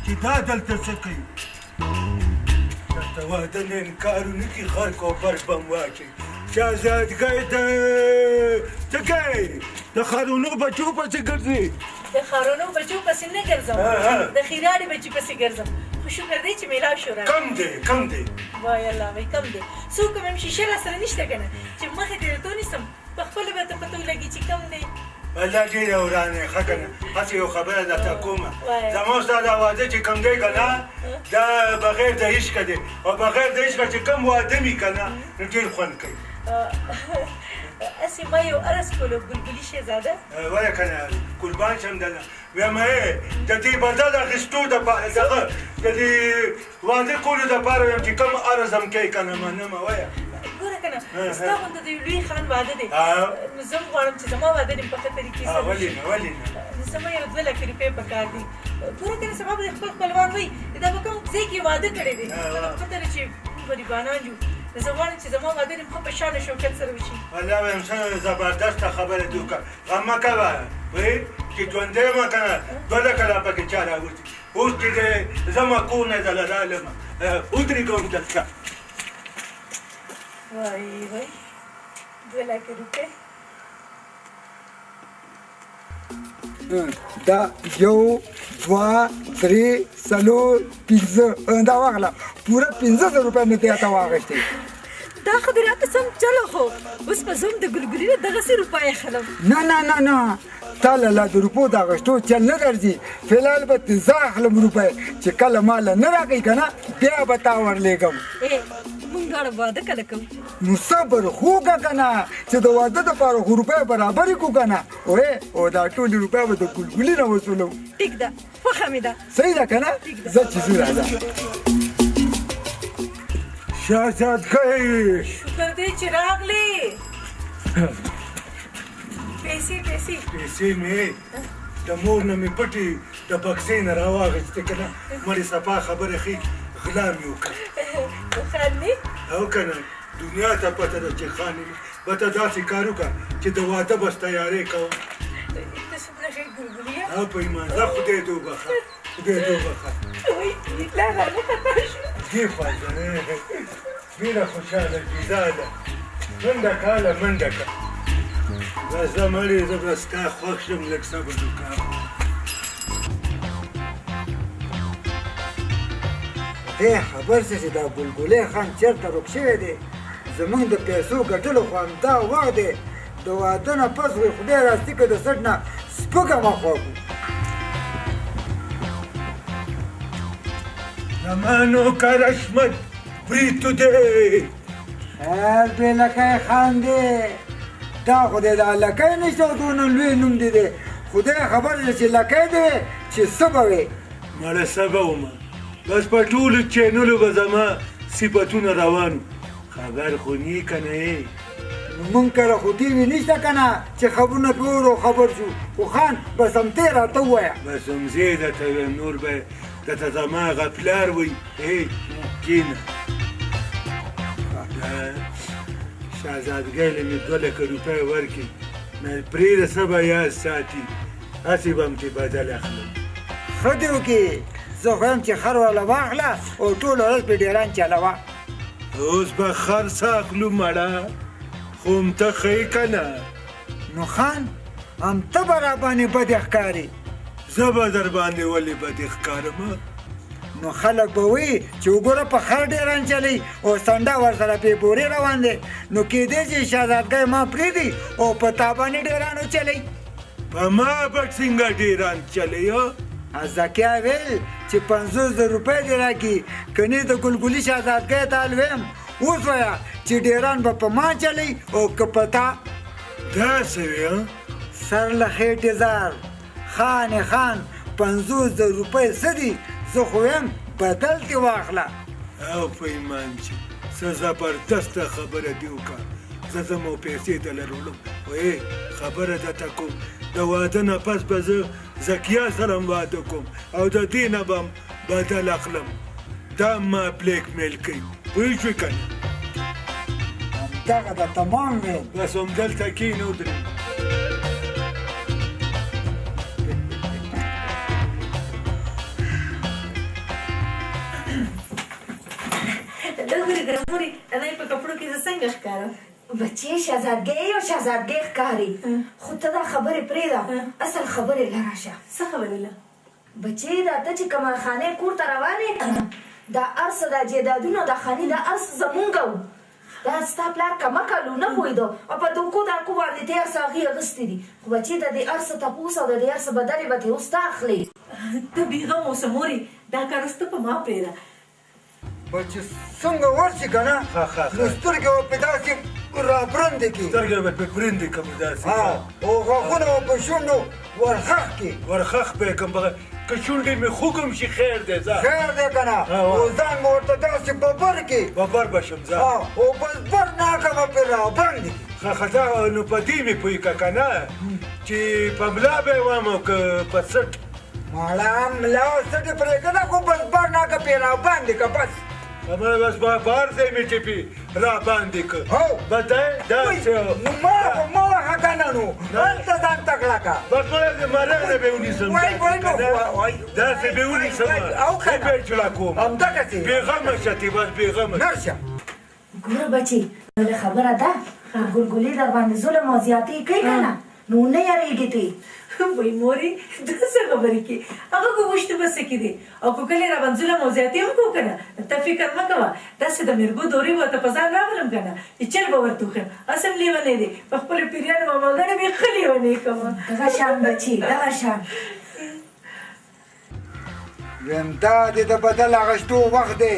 چې دا دلته څه کوي درته واده نه انکارونه کي خرک او برق به م واچوي شهزادګۍ ته څه کوې د ښارونو بچو پسې ګرځې د ښارونو بچو پسې نه ګرځم د خیرانې بچي پسې ګرځم خو شکر دی چې میلاو شو را کم دی کم دی وای الله وای کم دی څوک هم شیشه را سره نشته که نه چې مخې ته درته ونیسم پخپله به ته پته ولګي چې کم دی الله ډېره ورانې ښه که نه هسې یو خبره درته کومه زما ستا دا واده چې کوم دی که نه دا بغیر د عشقه دی او بغیر د عشقه چې کوم واده وي که نه نو ډېر خوند کوي اسې ما یو عرض کولو بلبلي شهزاده وایه که نه قربان شم دله ویم د دې بدل اخیستو دپاره دغه د دې واده کولو دپاره ویم چې کوم عرض هم کوي که نه منمه وایه ګوره که نه ستا غونته د یو لوی خان واده دی نو زه هم غواړم چې زما واده دې په ښه طریقې سره ولې نه ولې نه نو زما یو 2 لکه روپۍ پکار دي ګوره که نه سبا به د خپل خپلوان وایي دا به کوم ځای کې واده کړی دی پته ده چې موږ غریبانان یو نو زه غواړم چې زما واده دې ښه په شان او شوکت سره وشي والله وایم څه زبردسته خبره دې وکړه غم مه کوه وایي چې ژوندی یم که نه 2 لکه لا پکې چا راوځي اوس چې زما کور نه دله رالمه ودرېږم دلته وای وای 2 لکه روپۍ دا 1 2 3 4 5 دا واغله پوره 500 روپۍ مې ته واغشتې دا خو دې راته سم چلو خو اوس به زه هم د ګلګلي نه دغسې روپۍ اخلم نه نه نه نه تا له د روپو د اخیستو چل نه درځي فلحال به زه اخلم روپۍ چې کله ما له نه راکوي که نه بیا به تا ورلېږم مونږ دواړه واده کله کوو نو صبر خو وکړه که نه چې د واده دپاره خو روپۍ برابرې کړو که نه او دا ټولې روپۍ به د ګلګلي نه وصولو ټیک ده خوښه مې ده صحیح ده که نه زه چې ځو راځه شهزادګۍ شکر دی چې راغلې پیسې مې د مور نه مې پټې د بکسې نه راواخېستې که نه مړې صفا خبره ښې غلا مې وکړه خانې او که نه دنیا ته پته ده چې خانې به ته داسې کار وکړه چې د واده بس تیارې کوم ته څومره ښې ګلګلي یې او په ایمان زه خدای دې وبخه خدای دې وبخه وایي لا غله خطا شو دې فایده ډېره خوشحاله جیزا ده منډه کاله منډه که بس زه مړې زه به ستا خوښ شم لږ صبر وکړه ته خبر شه چې دا بلبلې خان چېرته روک شوی دی زمونږ د پیسو ګټلو خو همدا وخت دی د واده نه پس وایي خدای راستي که د سټ نه سپکه مه خواږو زما نوکر حشمت بریتو دی خیر دی لکی خان دی دا خدای دا لکی نشته دونه لوی نوم دی دی خدای خبر شه چې لکی دی چې څه به وي مړه څه به ومه بس په ټولو چینلو به زما صفتونه روان خبر خو نی که نه یې مونږ کره خو ټي وي نشته که نه چې خبرونه پرې ورو خبر شو خو خان بس همتې راته ووایه بس همزې درته ویم نور به درته زما هغه پلار وایي کښېنه شهزادګۍ له مې 2 لکه روپۍ ورکړي پرېږده څه به یاد ساتي هسې به هم ترې بدل اخلم ښه دې وکړي زه خو یم چې خر والا واخله او ټوله ورځ پرې ډېران چلوه اوس به خر څه اخلو مړه خو همته ښیې که نه نو خان همته به راباندې بدې ښکاري زه به در باندې ولې بدې ښکارم نو خلک به وایي چې وګوره په خر ډېران چلی او سنډه ورسره پې بورې روان دی نو کېدی چې شهزادګۍ ما پرېږدي او په تا باندې ډېران وچلی په ما به څنګه ډېران چلی زکیا ویل چې 500 روپۍ دې راکړي کنې د ګلګلي شهزادګۍ ته لویم اوس وایه چې ډېران به په ما چلی او که په تا داسې وي سر له خېټې زار خان 500 روپۍ څه دي زه خو یم بدل دې واخله او په ایمان چې څه زبردسته خبره دې وکړه زه ځم او پیسې دله راوړم خو خبره درته کوم د واده نه پس به زه زکیا سره هم واده کوم او د دې نه به هم بدل اخلم دا ما بلیک میل کوي پوه شوې که نه همدغه د تمام وی بس همدلته کښېنه ودرېږه مورې انای په کپړو کې زه څنګه ښکارم بچې شهزادګۍ او شهزادګۍ ښکاري خو ته دا خبرې پرېږده اصل خبرې له راشه څه خبرې له بچې دا ته چې کمالخانې کور ته روانې دا ارس دا جیدادونه دا خاني دا ارس زمونږ وو دا ستا پلار کمکل و نه پوهېدو او په دوکو داکو باندې دې ارس هغې اخیستې دي خو بچې د دې ارس تپوس او د دې ارس بدلې به ترې اوس ته اخلې ته بېغم اوسه مورې دا کار اوس ته په ما پرېږده بل چې څنګه ورشي که نه نو سترګې به پې داسې را برندې کې سترګې به پې پرندې کم داسې او غاښونه به په شونډو ورخښ کې ورخښ به یې کم که شونډې مې خوږم شي خیر دی ځه خیر دی که نه او ځان به ورته داسې ببر کې ببر به شم ځه او بس برناکه به پرې را برندې کې ښه نو په دې مې پوهې که که نه چې په ملا به یې وام او که په سټ ماړه ملا او سټې پرېږده خو بس برناکه پرې را باندې که بس خبره بس بار ځای مې چې پې را باندې که بس دی داسې ما وخه که نه نو هلته ځان تکړه که بس مړه د مرګ نه به ونیسم داسې به ونیسم ښه به یې چړه کوم همدغسې بېغمه شه تې بس بېغمه نرشه ګوره بچي بله خبره ده ګلګلې در باندې ظلم او زیاتې کوي که نه نو نه یارېږې ته وای مورې دا څه خبرې کې هغه خو وشته به څه کې دی او که کله راباندې ظلم او زیاتې هم کوو که نه ته فکر مه کوه داسې د مېرګو دورې به ورته په ځان راولم که نه چې چل به ورته وښیم اصل لیونی دی په خپلو پیریانو ماماګانو مې ښه لیونی کومه دغه شان بچي دغه شان ویم دا د بدل اخیستو وخت دی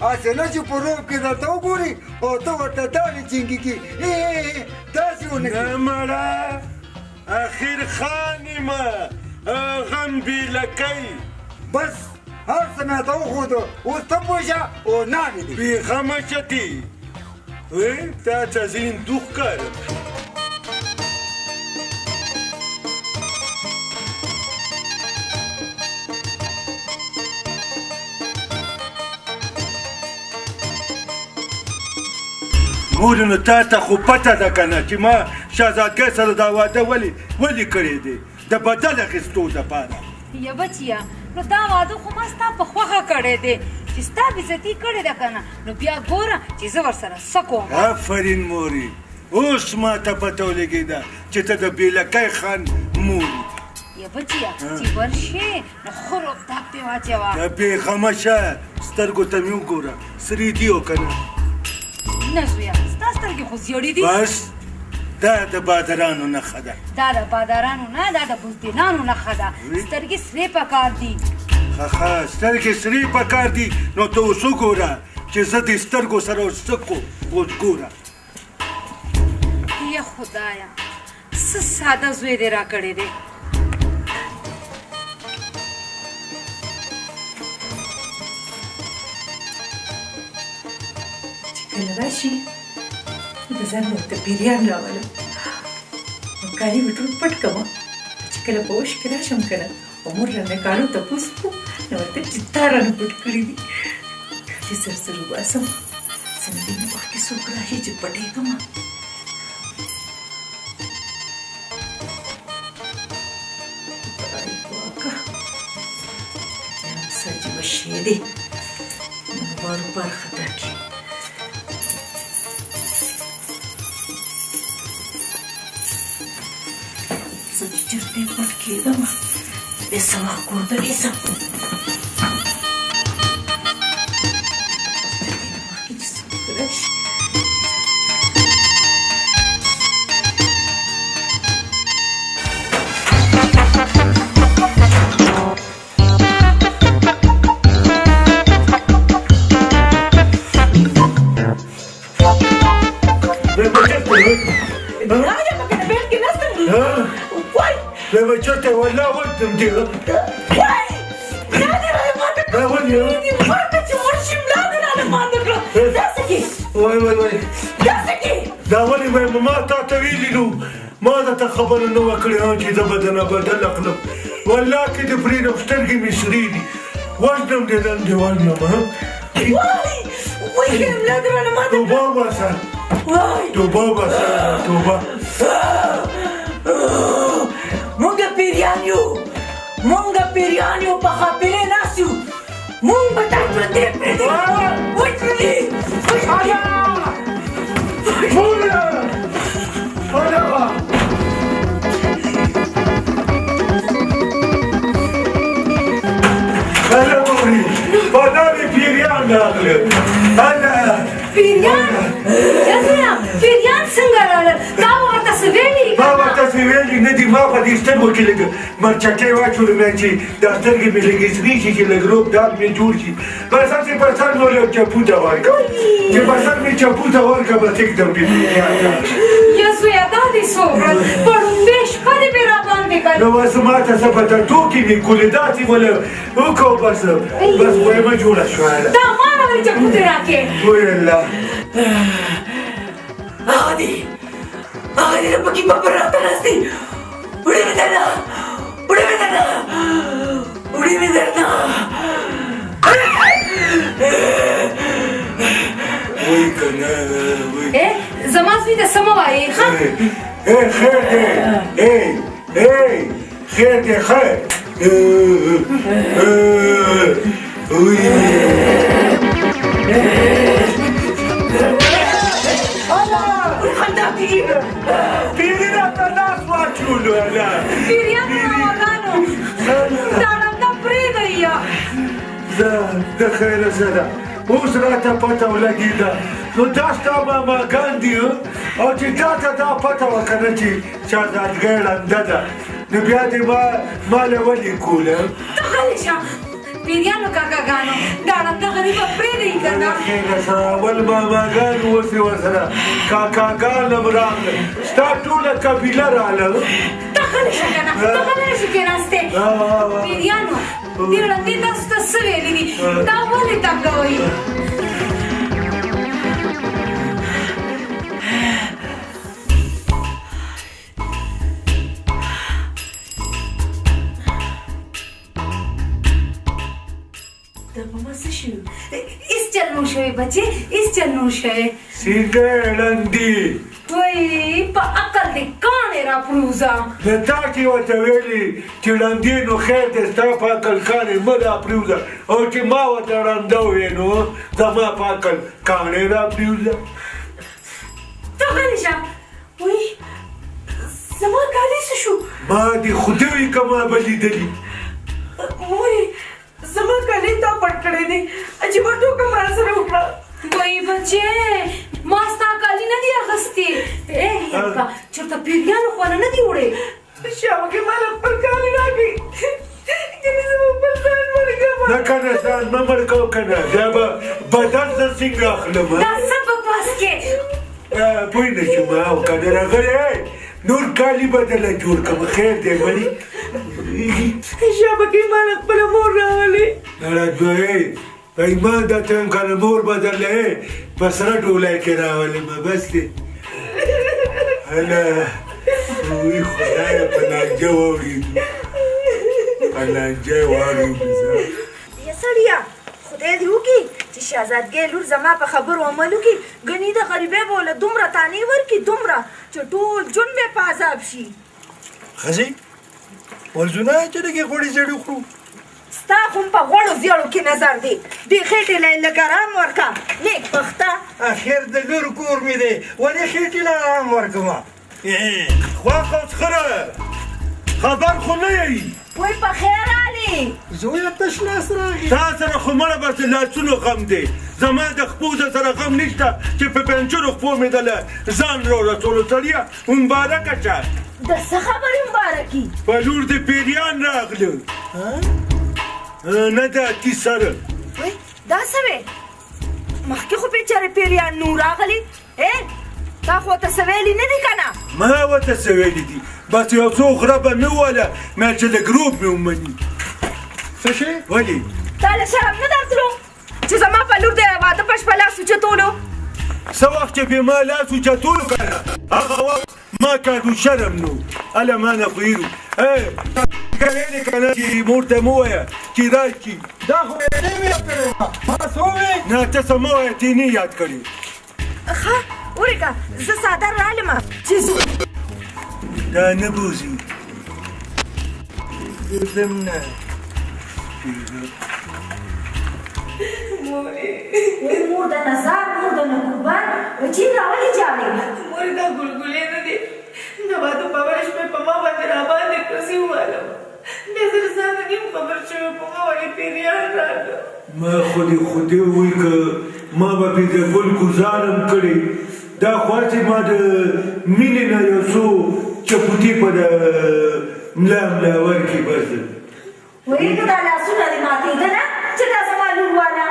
هسې نه چې په روب کې درته وګوري او ته ورته دانې چینګي کړي داسې ونه کړي نه مړه اخر خان یمه غم بېلکی بس هر څه مې ته وښودو اوس ته پوه شه او ناوې دي بېغمه شه تې تا ته زه هندو ښکارم مور نو تا ته خو پته ده که نه چې ما شهزادګۍ سره دا واده ولې کړی دی د بدل اخیستو دپاره یا بچیا نو دا واده خو ما ستا په خوښه کړی دی چې ستا بېزتي کړې ده که نه نو بیا ګوره چې زه ورسره څه کوم آفرین مورې اوس ما ته پته ولګېده چې ته د بېلکی خان مور یا بچیا چې ورشې نو ښه روبداب پې واچوه ته بېغمه شه سترګو ته مې وګوره سرې دي او که نه نه زویه ستا سترګې خو زیړې دي بس دا د بادرانو نښه ده دا د بادارانو نه دا د بزدلانو نښه ده سترګې سرې پکار دي ښه سترګې سرې پکار دي نو ته اوس وګوره چې زه د سترګو سره اوس څه کوم اوس ګوره یا خدایه څه ساده زوی دې راکړی دی کله راشي د ځان ورته پیریان راولم نو کالي به ټول پټ کړم چې کله په وش کې راشم که نه او مور رانه کالو تپوس کړو نو ورته چې تا رانه پټ کړي دي کالي سر سر وباسم څنګه دې نه وخت کې څوک راشي چې پټېږم خدای پاکه سر چې به شی دی نو بار خطا کړي چرته پټ کېدم د سما کور ته نیسم چرته والله ولتم دی وای دا دې رانه ماته کړه دې ورته چې مړ شي ملا دې رانه ماته کړه داسې کې وای داسې کې دا ولې به ما تا ته ویلي نو ما درته خبره نه وه کړې چې زه به درنه بدل کړم والله کې دې پرېږدم سترګې مې سرې دي وژنم دې نن دې وژنم وای کنه ملا دې رانه ماته توبه وباسه توبه وباسه توبه مونږ پیریان یو په خاپېرې ناست یو مونږ به تا ژوندی پرېږدي وچړلي پیریان راغلل پیریان څنګه راغلل تا ورته څه ویلي ما ورته څه ویلي ولې نه دي ما په دې سترګو کې لږ مرچکۍ واچولې مې چې دا سترګې مې لږ سرې شي چې لږ روب داد مې جوړ شي بس هسې په سر نو لږ چپو ته ورکړه چې په سر مې چپو ته ورکړه بس एकदम یا زویا دا دې څه وکړل په ړومبې شپه دې مې راباندې کړل نو بس ما ته څه پته ټوکې مې کولې داسې وله وکړو بس ویمه جوړه شوه دا ما نه وایي چپو دې راکې وای الله هغه دې نه پکې په پراته ناست دي وړې مې درنه وای که نه زما زوی ته څه مه وایې ښه خیر دی خیر دی خیر پیری راته لاس واچولو پیریانو راوغانو دا ړنده پرېږدئ یا د خیره سره اوس راته پته ولګېده نو دا ستا ماماګان دي او چې تا ته دا پته وه که نه چې شهزادګۍ ړنده ده نو بیا دې ما له ولې کوله ته غلی شه پیریانو کاکاګانو دا ړنده غریبه پرېږدئ که نه خیره سره اول ماماګان اوس یې ورسره کاکاګان هم راغله ستا ټوله قبیله راغله ته غلی شه که نه ته غلی نه شي کېناستې پیریانو دې ړندې تاسو ته څه ویلي دي دا ولې تنګوئ ایس چل نو شوی بچې ایس چل نو شوی سیده ړندې وای په عقل دې کاڼې راپروزه د تا چې ورته ویلي چې ړندې نو خیر دی ستا په عقل کاڼې مه راپرېوځه او چې ما ورته ړنده وویې نو زما په عقل کاڼې راپرېوځه ته غلی شه وای زما کالي څه شو ما دې خدای که ما به لیدلي مورې زما کالي تا پټ کړی دی عجیبه ټوکه ما سره وکړه وای بچې ما ستا کالي نه دي اخیستې یلکه چېرته پیریانو خواله نه دي وړې شاوکې ما له خپل کالي راکړي کنې زما خپل ځان مړ کړم نه که نه ځان مه مړ کوه که نه بیا به بدن زه څنګه اخلم دا څه په پاس کې پوه نه شوم او که نه راغلی نور کالي به دله جوړ کړم خیر دی مړي شاوکې ما له خپله مور راغلی راځوی ایمان دا ته هم که نه مور به درله په سره ډولۍ کې راولم بس دی هله وی خدایه په لانجه واورېدو په لانجه واورېدو یا سړیه خدای دې وکړي چې شهزادګۍ لور زما په خبرو عمل وکړي ګنې د غریبۍ به له دومره تانې ورکړي دومره چې ټول ژوند به په عذاب شي ښځې ولزونه چې لږې غوړي زړې خورو ستا خو په غوړو زیړو کې نظر دی دې خېټې له یې لږ ارام ورکړه نیک بخته اخر د لور کور مې دی ولې خېټې له ارام ورکړمه خواښ او څخره خبر خو نه یې وای په خیر علي زویه تش لاس راغی تا سره خو مړه بس لاسونو غم دی زما د خپوزه سره غم نشته چې په پنجرو خپو مې دله ځان رارسولو سړیه مبارکه شه د څه خبرې مبارکي په لور د پیریان راغله نه د اتي سره وای دا څه وې مخکې خو بېچارې پیریان نو راغلي تا خو ورته څه ویلي نه دي که نه ما ورته څه ویلي دي بس یو څو غره به مې وویله مې چې لږ روب مې ومني څه شی ولې تا له شرم نه درتلو چې زما په لور د واده په شپه لاس اوچتولو څه وخت چې بې ما لاس اوچتولو که نه هغه وخت ما کاږو شرم نو هله ما نه خویرو ویلې که نه چې مور ته مه ووایه چې راشي دا خو یې نه مې یاد کړې وه ما څه وویې نه ته څه مه وایه تی نه یاد کړې ښه ورېږه زه څادر رالمه چې دا نه بوځي ځم نه مور د نظر مور د نه قربان چېرته ولې جاړې مورې دا ګلګلې نه دی د واده په اوله شپه په ما باندې راباندې کسي ووالم بیا زه له ځانه نیم خبر شوی په ما ولې پیریان راغله ما خو دې خدای ووایي که ما به پرې د ګل ګزار هم کړی دا خو هسې ما د مینې نه یو څو چپوټي په د ملا ملا ورکي بس وایي نو دا لاسونه دې ماتېدله چې دا زما لور والا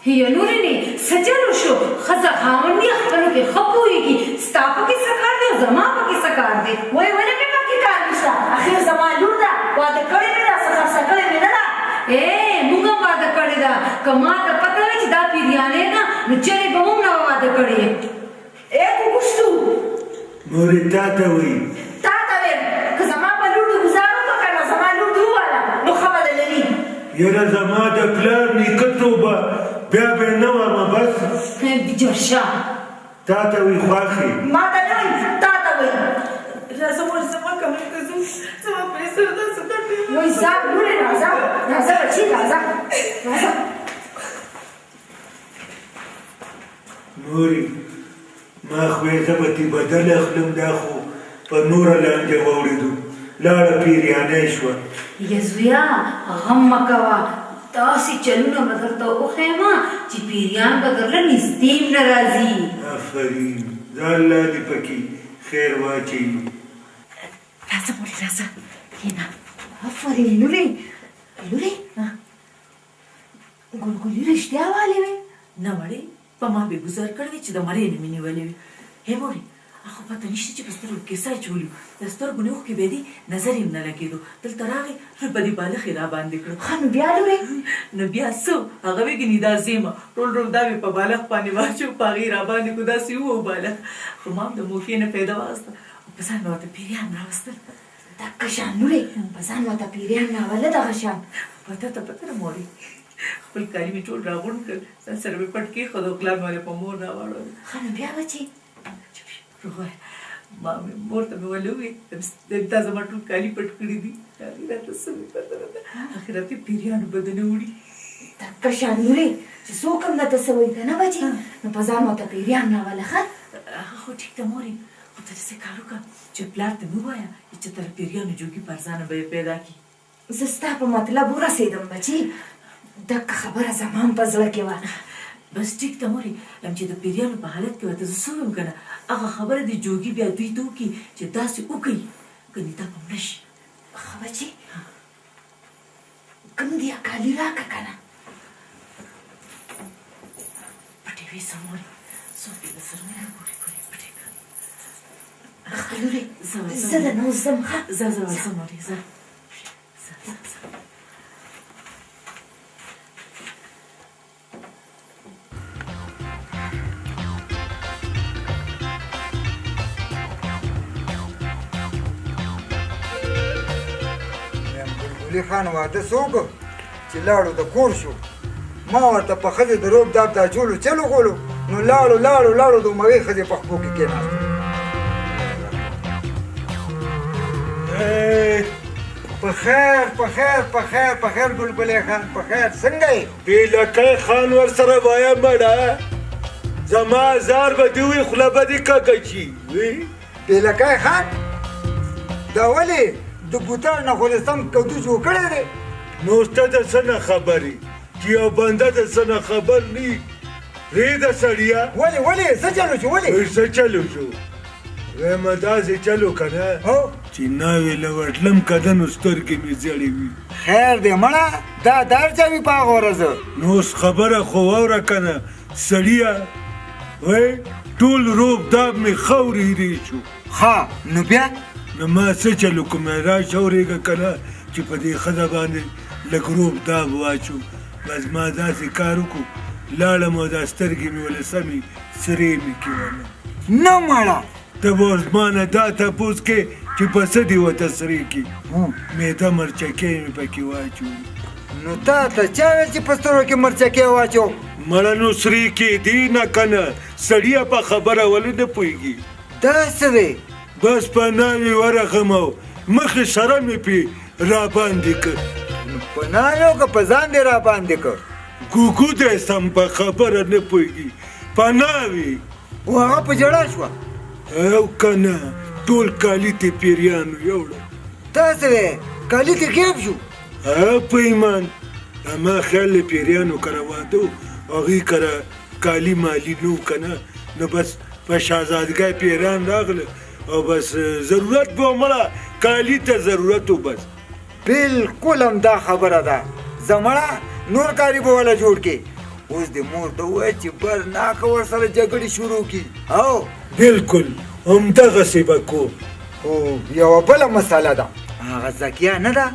هي لورینې څه چلو شو ښځه خاوند یې خپلو کې ښه پوهېږي ستا پکې څه کار دی او زما پکې څه کار دی وایي ولې مې پکې کار نشته اخر زما لور ده واده کړې مې ده څه خرڅه کړې مې نه ده موږ هم واده کړې ده که ما ته پته وی چې دا پیریانې ده نو چېرې به هم نه واده کړې کوکشتو مورې تا ته وایي تا ته ویم که زما په لور دې ګزار وکړه که نه زما لور دې وواله نو ښه به دې لري یاره زما د پلار نیکه توبه بیا به نه وامه بس جرشه تا ته وایي خوښې ما ته نه وایي تا ته وایي راځه مور زما کمرې ته ځو زما پرې سر داسې درد دی وایي ځه لورې راځه راځه بچي راځه راځه مورې ما خو یې زه به تې بدل اخلم دا خو په نوره لانجه واورېدو لاړه پیریانۍ شوه یا زویا غم مه کوه داسې چلونه به درته وښیمه چې پیریان به درله نږدې هم نه راځي آفرین زه الله دې پکې خیر واچوي راځه مورې راځه کښېنه آفرین لورې لورې ګلګلې رښتیا والې وې نه وړې په ما به ګزار کړی چې د مړې نه مې نیولې وي هې مورې خو پته نشته چې په سترګو کې څه اچولي د سترګو نه اوښکې به دي نظر یې هم نه لګېدو دلته راغی نو په دې بالښ یې راباندې کړو ښه نو بیا لورې نو بیا څه هغه وی ګنې دا زیمه ټول ټول دا مې په بالښ باندې واچو په هغې راباندې کړو داسې وو بالښ خو ما هم د موښې نه پیدا واخیسته او په ځان مې ورته پیریان راوستل دقه شان لورې په ځان ورته پیریان راوله دغه شان پته ته پته نه مورې خپل کالي مې ټول راغونډ کړل ځان سره مې پټ کېښود او غلا مې ولې په مور راواړول ښه نو بیا بچي ما مور ته مې ولې وویل دا زما ټول کالي پټ کړي دي هغې راته څه مې پته نه ده اخرت یې پیریانو بدنې وړي دقه شان لورې چې څوک هم درته څه وایي که نه بچي نو په ځان ورته پیریان راوله ښه هغه خو ټیک ده مورې خو ته داسې کار وکړه چې پلار ته مې ووایه چې تر پیریانو جوګي پر ځانه به یې پیدا کړي زه ستا په مطلب ورسېدم بچي دقه خبره زما هم په زړه کې وه بس ټیک ده مورې چې د پیریانو په حالت کې ورته زه څه ویم که نه هغه خبره د جوګي بیا دوی ته وکړي چې داسې وکړي ګنې دا به مړه شي ښه بچي کوم دي کالي راکړه که نه پټې ویسه مورې څوک دې د سر نه ګوري پټې کړه ښه لورې زه د نو ځم ښه ځه مورې ځه ګلګلي خان واده څه وکړو چې لاړو د کور شو ما ورته په ښځې د روب داب دا چولو چلو کولو نو لاړو د مغې ښځې په خپو کې کېناستو په خیر ګلګلي خان په خیر څنګه یې پیلکی خان ورسره وایم مړه زما زار به دې وي خوله به دې کږه شي پیلکی خان دا ولې د بوتان نه خو دې سم کدو جوړ کړی دی نو سته د څه نه خبرې چې یو بنده د څه نه خبر نی پرېږده سړیه ولې څه چلو شو ولې څه چلو شو وایم داسې چلو که نه چې ناوې له وټلم که ده نو سترګې مې زیړې وي خیر دی مړه دا دار چا وي په هغه ورځ نو اوس خبره خو واوره که نه سړیه وی ټول روب داب مې ښه ورېرې شو ښه نو بیا نو ما څه چلو کوم راشه ورېږه که نه چې په دې ښځه باندې لږ روب داب واچو بس ما داسې کار وکړو لاړم او دا سترګې مې ولې سمې سرې مې کېونه نه مړه ته به اوس ما نه دا تپوس کې چې په څه دې ورته سرې کړي معده مرچکۍ مې پکې واچوي نو تا ته چا ویل چې په سترګو کې مرچکۍ واچو مړه نو سرې کېدي نه که نه سړیه په خبره ولې نه پوهېږي داسې دی بس په ناوې ورغم او مخې سره مې پې راباندې کړ په ناوې که په ځان دې راباندې کړ ګوګو دی سم په خبره نه پوهېږي په ناوې او هغه په ژړا شوه او که نه ټول کالي تې پیریانو یوړه داسې دی کالي تې کیف شو په ایمان ما خیال له پیریانو کره واده و هغې کره کالي مالي نه و که نه نو بس په شهزادګۍ پیریان راغله او بس ضرورت به مړه کالي ته ضرورت و بس بالکل همدا خبره ده زمړه نور کاري به ولا جوړ کې اوس د مور ته ووایه چې برناکه ورسره جګړې شروع کړي او بالکل همدغسې به کوم خو یوه بله مسله ده هغه زکیه نه ده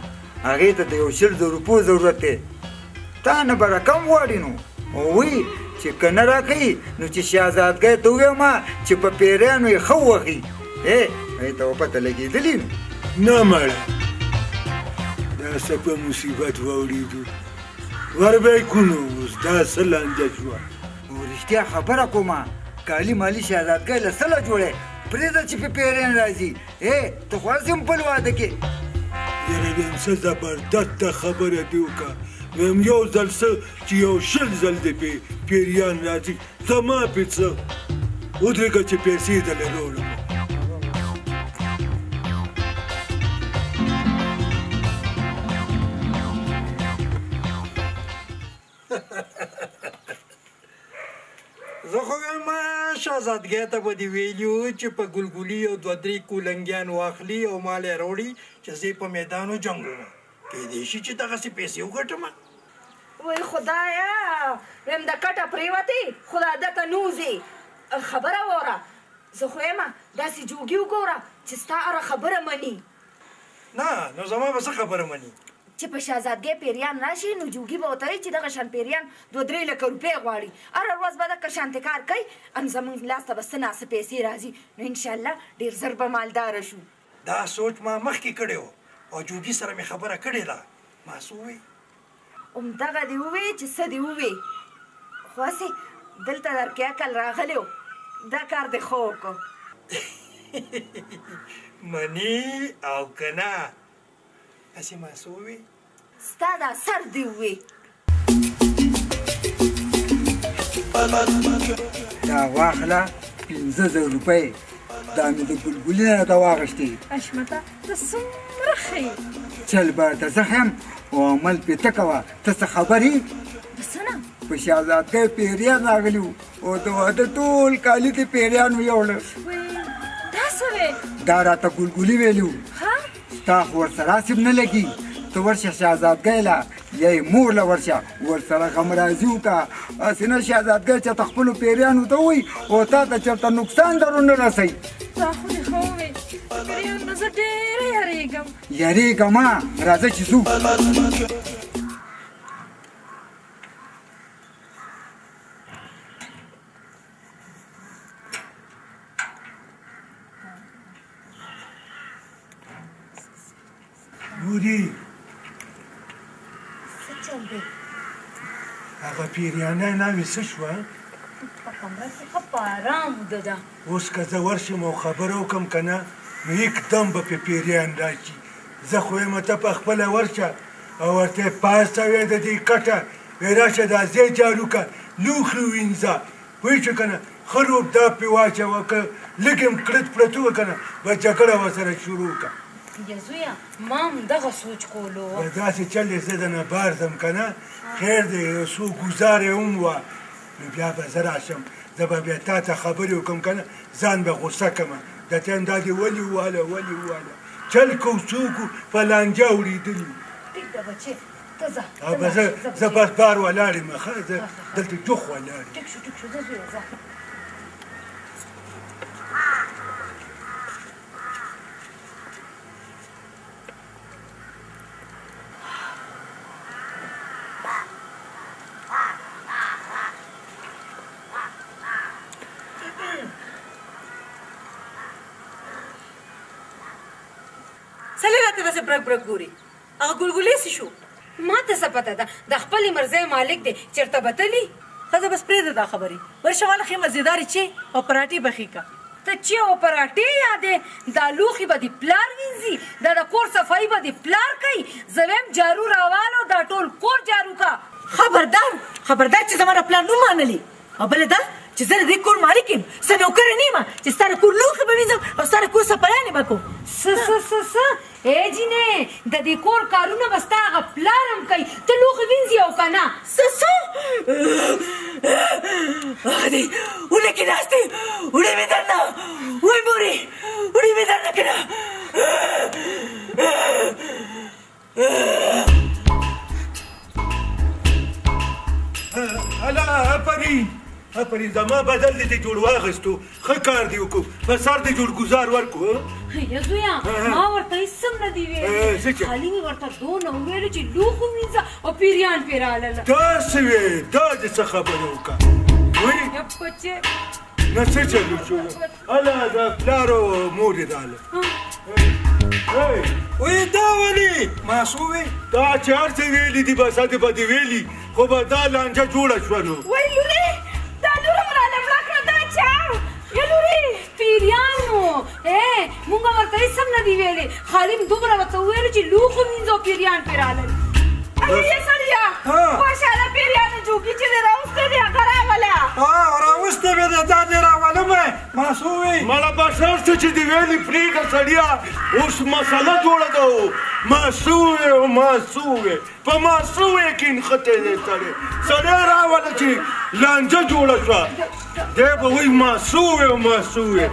هغې ته د یو 100 روپو ضرورت دی تا نه به رقم غواړي نو وی چې که نه راکوي نو چې شهزادګۍ ته ووایم چې په پیریانو یې ښه ووهي هغې ته به پته لګېدلي نو نه مړه دا څه په مصیبت واوړېدو ور به یې کړو اوس دا څه لانجه شوه او رښتیا خبره کومه کالي مالي شهزادګۍ له څه له جوړې پرېږده چې په پیریان راځي ته خو سمپل واده کې یاره ویم څه زبردسته خبره دې وکړه ویم یو ځل څه چې یو 100 ځل دې پیریان راځي زما پې څه ودرېږه چې پیسې دله راوړم زه خو وایم شهزادګۍ ته به دې ویلي وو چې په ګلګلي او 2-3 کولنګیان واخلي او مال یې راوړي چې زه یې په میدان وجنګوم کیدای شي چې دغسې پیسې وګټم وای خدایا ویم د کټه پرېوتې خو د عادته نوځې خبره واوره زه خو یم داسې جوګي وګوره چې ستا هره خبره مني نه نو زما به څه خبره مني چې په شهزادګۍ پیریان راشي نو جوګي به ورته وایي چې دغه شان پیریان 2-3 لکه روپۍ غواړي هره ورځ به دغه شانتې کار کوي ان زموږ لاس ته به څه ناڅه پیسې راځي نو انشاءالله ډېر زر به مالداره شو دا سوچ ما مخکې کړی و او جوګي سره مې خبره کړې ده ما څه ووایي همدغه دې ووایي چې څه دې ووایي خو هسې دلته در کې عقل راغلی و دا کار دې ښه وکړو مني او که نه هسې ما څه ووایي ستا دا سر دې ووایي دا واخله 15,000 روپۍ دا مې د ګلګلي نه راته واخېستې حشمته ته څومره ښه چل به ته زه ښیم او عمل پې ته کوه ته څه خبرې څه نه په شهزادګۍ پیریان راغلي وو او د واده ټول کالي دې پیریانو یوړل دا څه وې دا راته ګلګلي ویلي وو ستا خو ورسره هسې نه لګي ته ورشه شهزادګۍ له یا یې مور له ورشه ورسره غمرازي وکړه هسې نه شهزادګۍ چې ته خپلو پیریانو ته ووایي او تا ته چېرته نقصان در ونه رسوي دا خو دې ښه ووې پیریانو نه زه ډېره یارېږم یارېږه راځه چې ځو نوري څه چل دی هغه پیریانۍ ناوې څه شوه په کمره کې ښه په ارام وده ده اوس که زه ورشم او خبره وکړم که نه نو یکدم به پې پیریان راشي زه خو یم ته په خپله ورشه او ورته پاسوې د دې کټه وی راشه دا ځای جارو که لوښي ووینځه پوه شو که نه ښه روب دا پې واچوه که لږ یم کړت پرت وه که نه به جګړه ورسره شروع که یا زویه ما هم دغه سوچ کولو به داسې چل یې زه درنه بار ځم که نه خیر دی یو څو ګزار یې هم وه نو بیا به زه راشم زه به بیا تا ته خبرې وکړم که نه ځان به غوسه کړمه د ټایم دا دې ولې وواله چل کو څوک په لانجه اورېدلي ټیک ده بچې ته ځه او به زه بس بار ولاړ یم ښه زه دلته جوخ ولاړ یم ټیک شو ځه زویه ځه سلی راته داسې برګ برګ ګوري هغه ګلګلې څه شو ما ته څه پته ده د خپلې مرضۍ مالک دی چېرته به تلي ښځه بس پرېږده دا خبرې ورشه واله ښې مزېدارې چې او پراټې به ښې که ته چې او پراټې یادې دا لوښي به دې پلار وینځي دا د کور صفایي به دې پلار کوي زه ویم جارو راوالو دا ټول کور جارو کا خبردار چې زما د پلار نوم مانلې او بله دا چې زه د دې کور مالک یم څه نوکره نه یم چې ستا د کور لوښي به وینځم او ستا د کور صفایانې به کوم څه ای جینې د دې کور کارونه به ستا هغه پلار هم کوي ته لوښي وینځي او که نه څه هغه دی ونه کې ناست دی وړې مې درنه وای مورې وړي مې درنه کړه هلا اپرین زما بدل دې جوړ واغستو ښه کار دی وکړو په سر دې جوړ ګزار ورکړو یا زویا ما ورته هیڅ هم نه دی ویلي خالي مې ورته دونه وویلو چې لوښو وینځه او پیریان پرې راغلله داسې وې دا دې څه خبره وکړه وایي یا بچې نه څه چلو شو هله د پلار او مور یې راغله وی دا ولې ماسووې دا چې هر څه ویلي دي بس هغې به دې ویلي خو به دا لانجه جوړه شوه نو وای لورې دا لورم راله مړه کړه دا چا یا لورې پیریانو مونږ ورته هېڅ هم نه دي ویلې خالي م دومره ورته وویلو چې لوښو وینځه او پیریان پرې راغلل یې سړیه خوشحاله پیریانو جوګي چې دې راوستی دی هغه راوله راوستی مې دی دا دې راولمه ماسووې مړه بس هر څه چې دې ویلي پرېږده سړیه اوس مسله جوړه ده ماسووې او ماسووې په ماسووې کې نښتی دی سړی راوله چې لانجه جوړه شوه دی به وایي ماسووې او ماسووې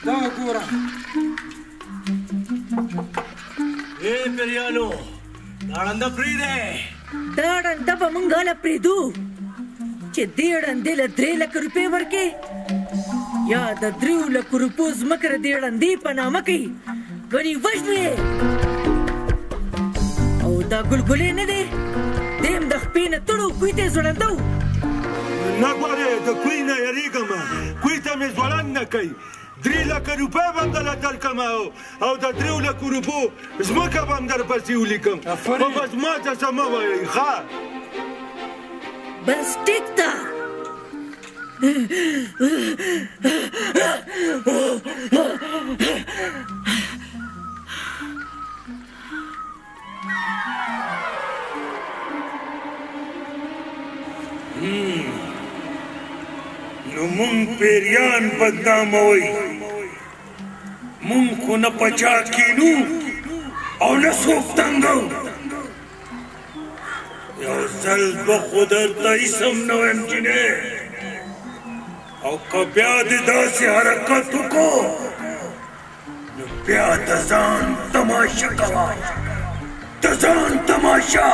دا ګوره پیریانو دا ړنده پرېږدی دا ړنده به موږ هله پرېږدو چې دې ړندې له 3 لکه روپۍ ورکړې یا د 3 لکو روپو ځمکه د دې ړندې په نامه کوي ګنې وژنو یې او دا ګلګلې نه دی دی هم د خپې نه تړو کوی ته یې ځوړندو نه ګورې د کوی نه یېرېږم کوی ته مې ځوړند نه کوي 3 لکه روپۍ به هم درله درکړم او د 3 لکو روپو ځمکه به هم درپسې ولیکم خو بس ما ته څه مه وایئ ښه بس ټیک ده نو مونږ پیریان بدناموئ مونږ خو نه په چا کینو او نه څوک تنګو یو ځل به خو درته هېڅ هم نه وایم جینۍ او که بیا دې داسې حرکت وکړو نو بیا د ځان تماشه کوه د ځان تماشه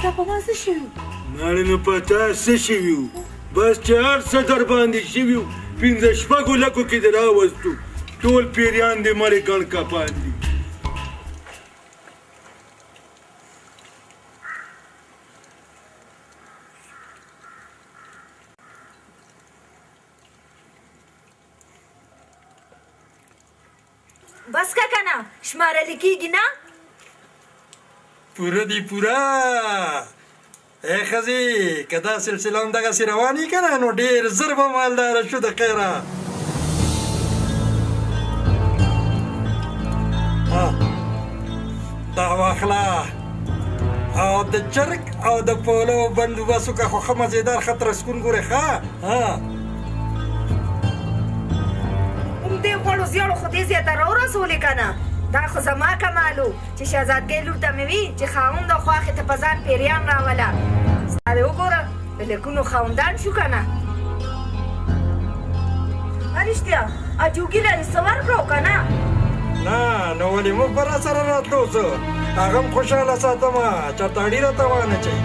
دا په ما څه شوي ماړه نو په تا څه شوي وو بس چې هر څه در باندې شوي وو 15 لکو کې دې راوستو ټول پیریان دې مړې ګڼ کپان دي بس که کنه شمارلی کیږي نه پوره دی پوره ای ښځې که دا سلسله هم دغسې روانې که نه نو ډېر زر به مالداره شو د خیره دا واخله او د چرګ او د پولو بندوبست وکړه خو ښه مزېدار ښه ترسکون ګورې ښه همدې غوړو زیړو خو دې زیاته راورسولې که نه دا خو زما کمالو چې شهزادګۍ لور ته مې وي چې خاوند او خواښې ته په ځان پیریان راوله ستا دې وګوره د لیکونو خاوندان شو که نه رښتیا اجوګي لرې څه ورکړو که نه نه نو ولې موږ به را سره راتلو څه هغه هم خوشحاله ساتمه چېرته اړي راته وانه چي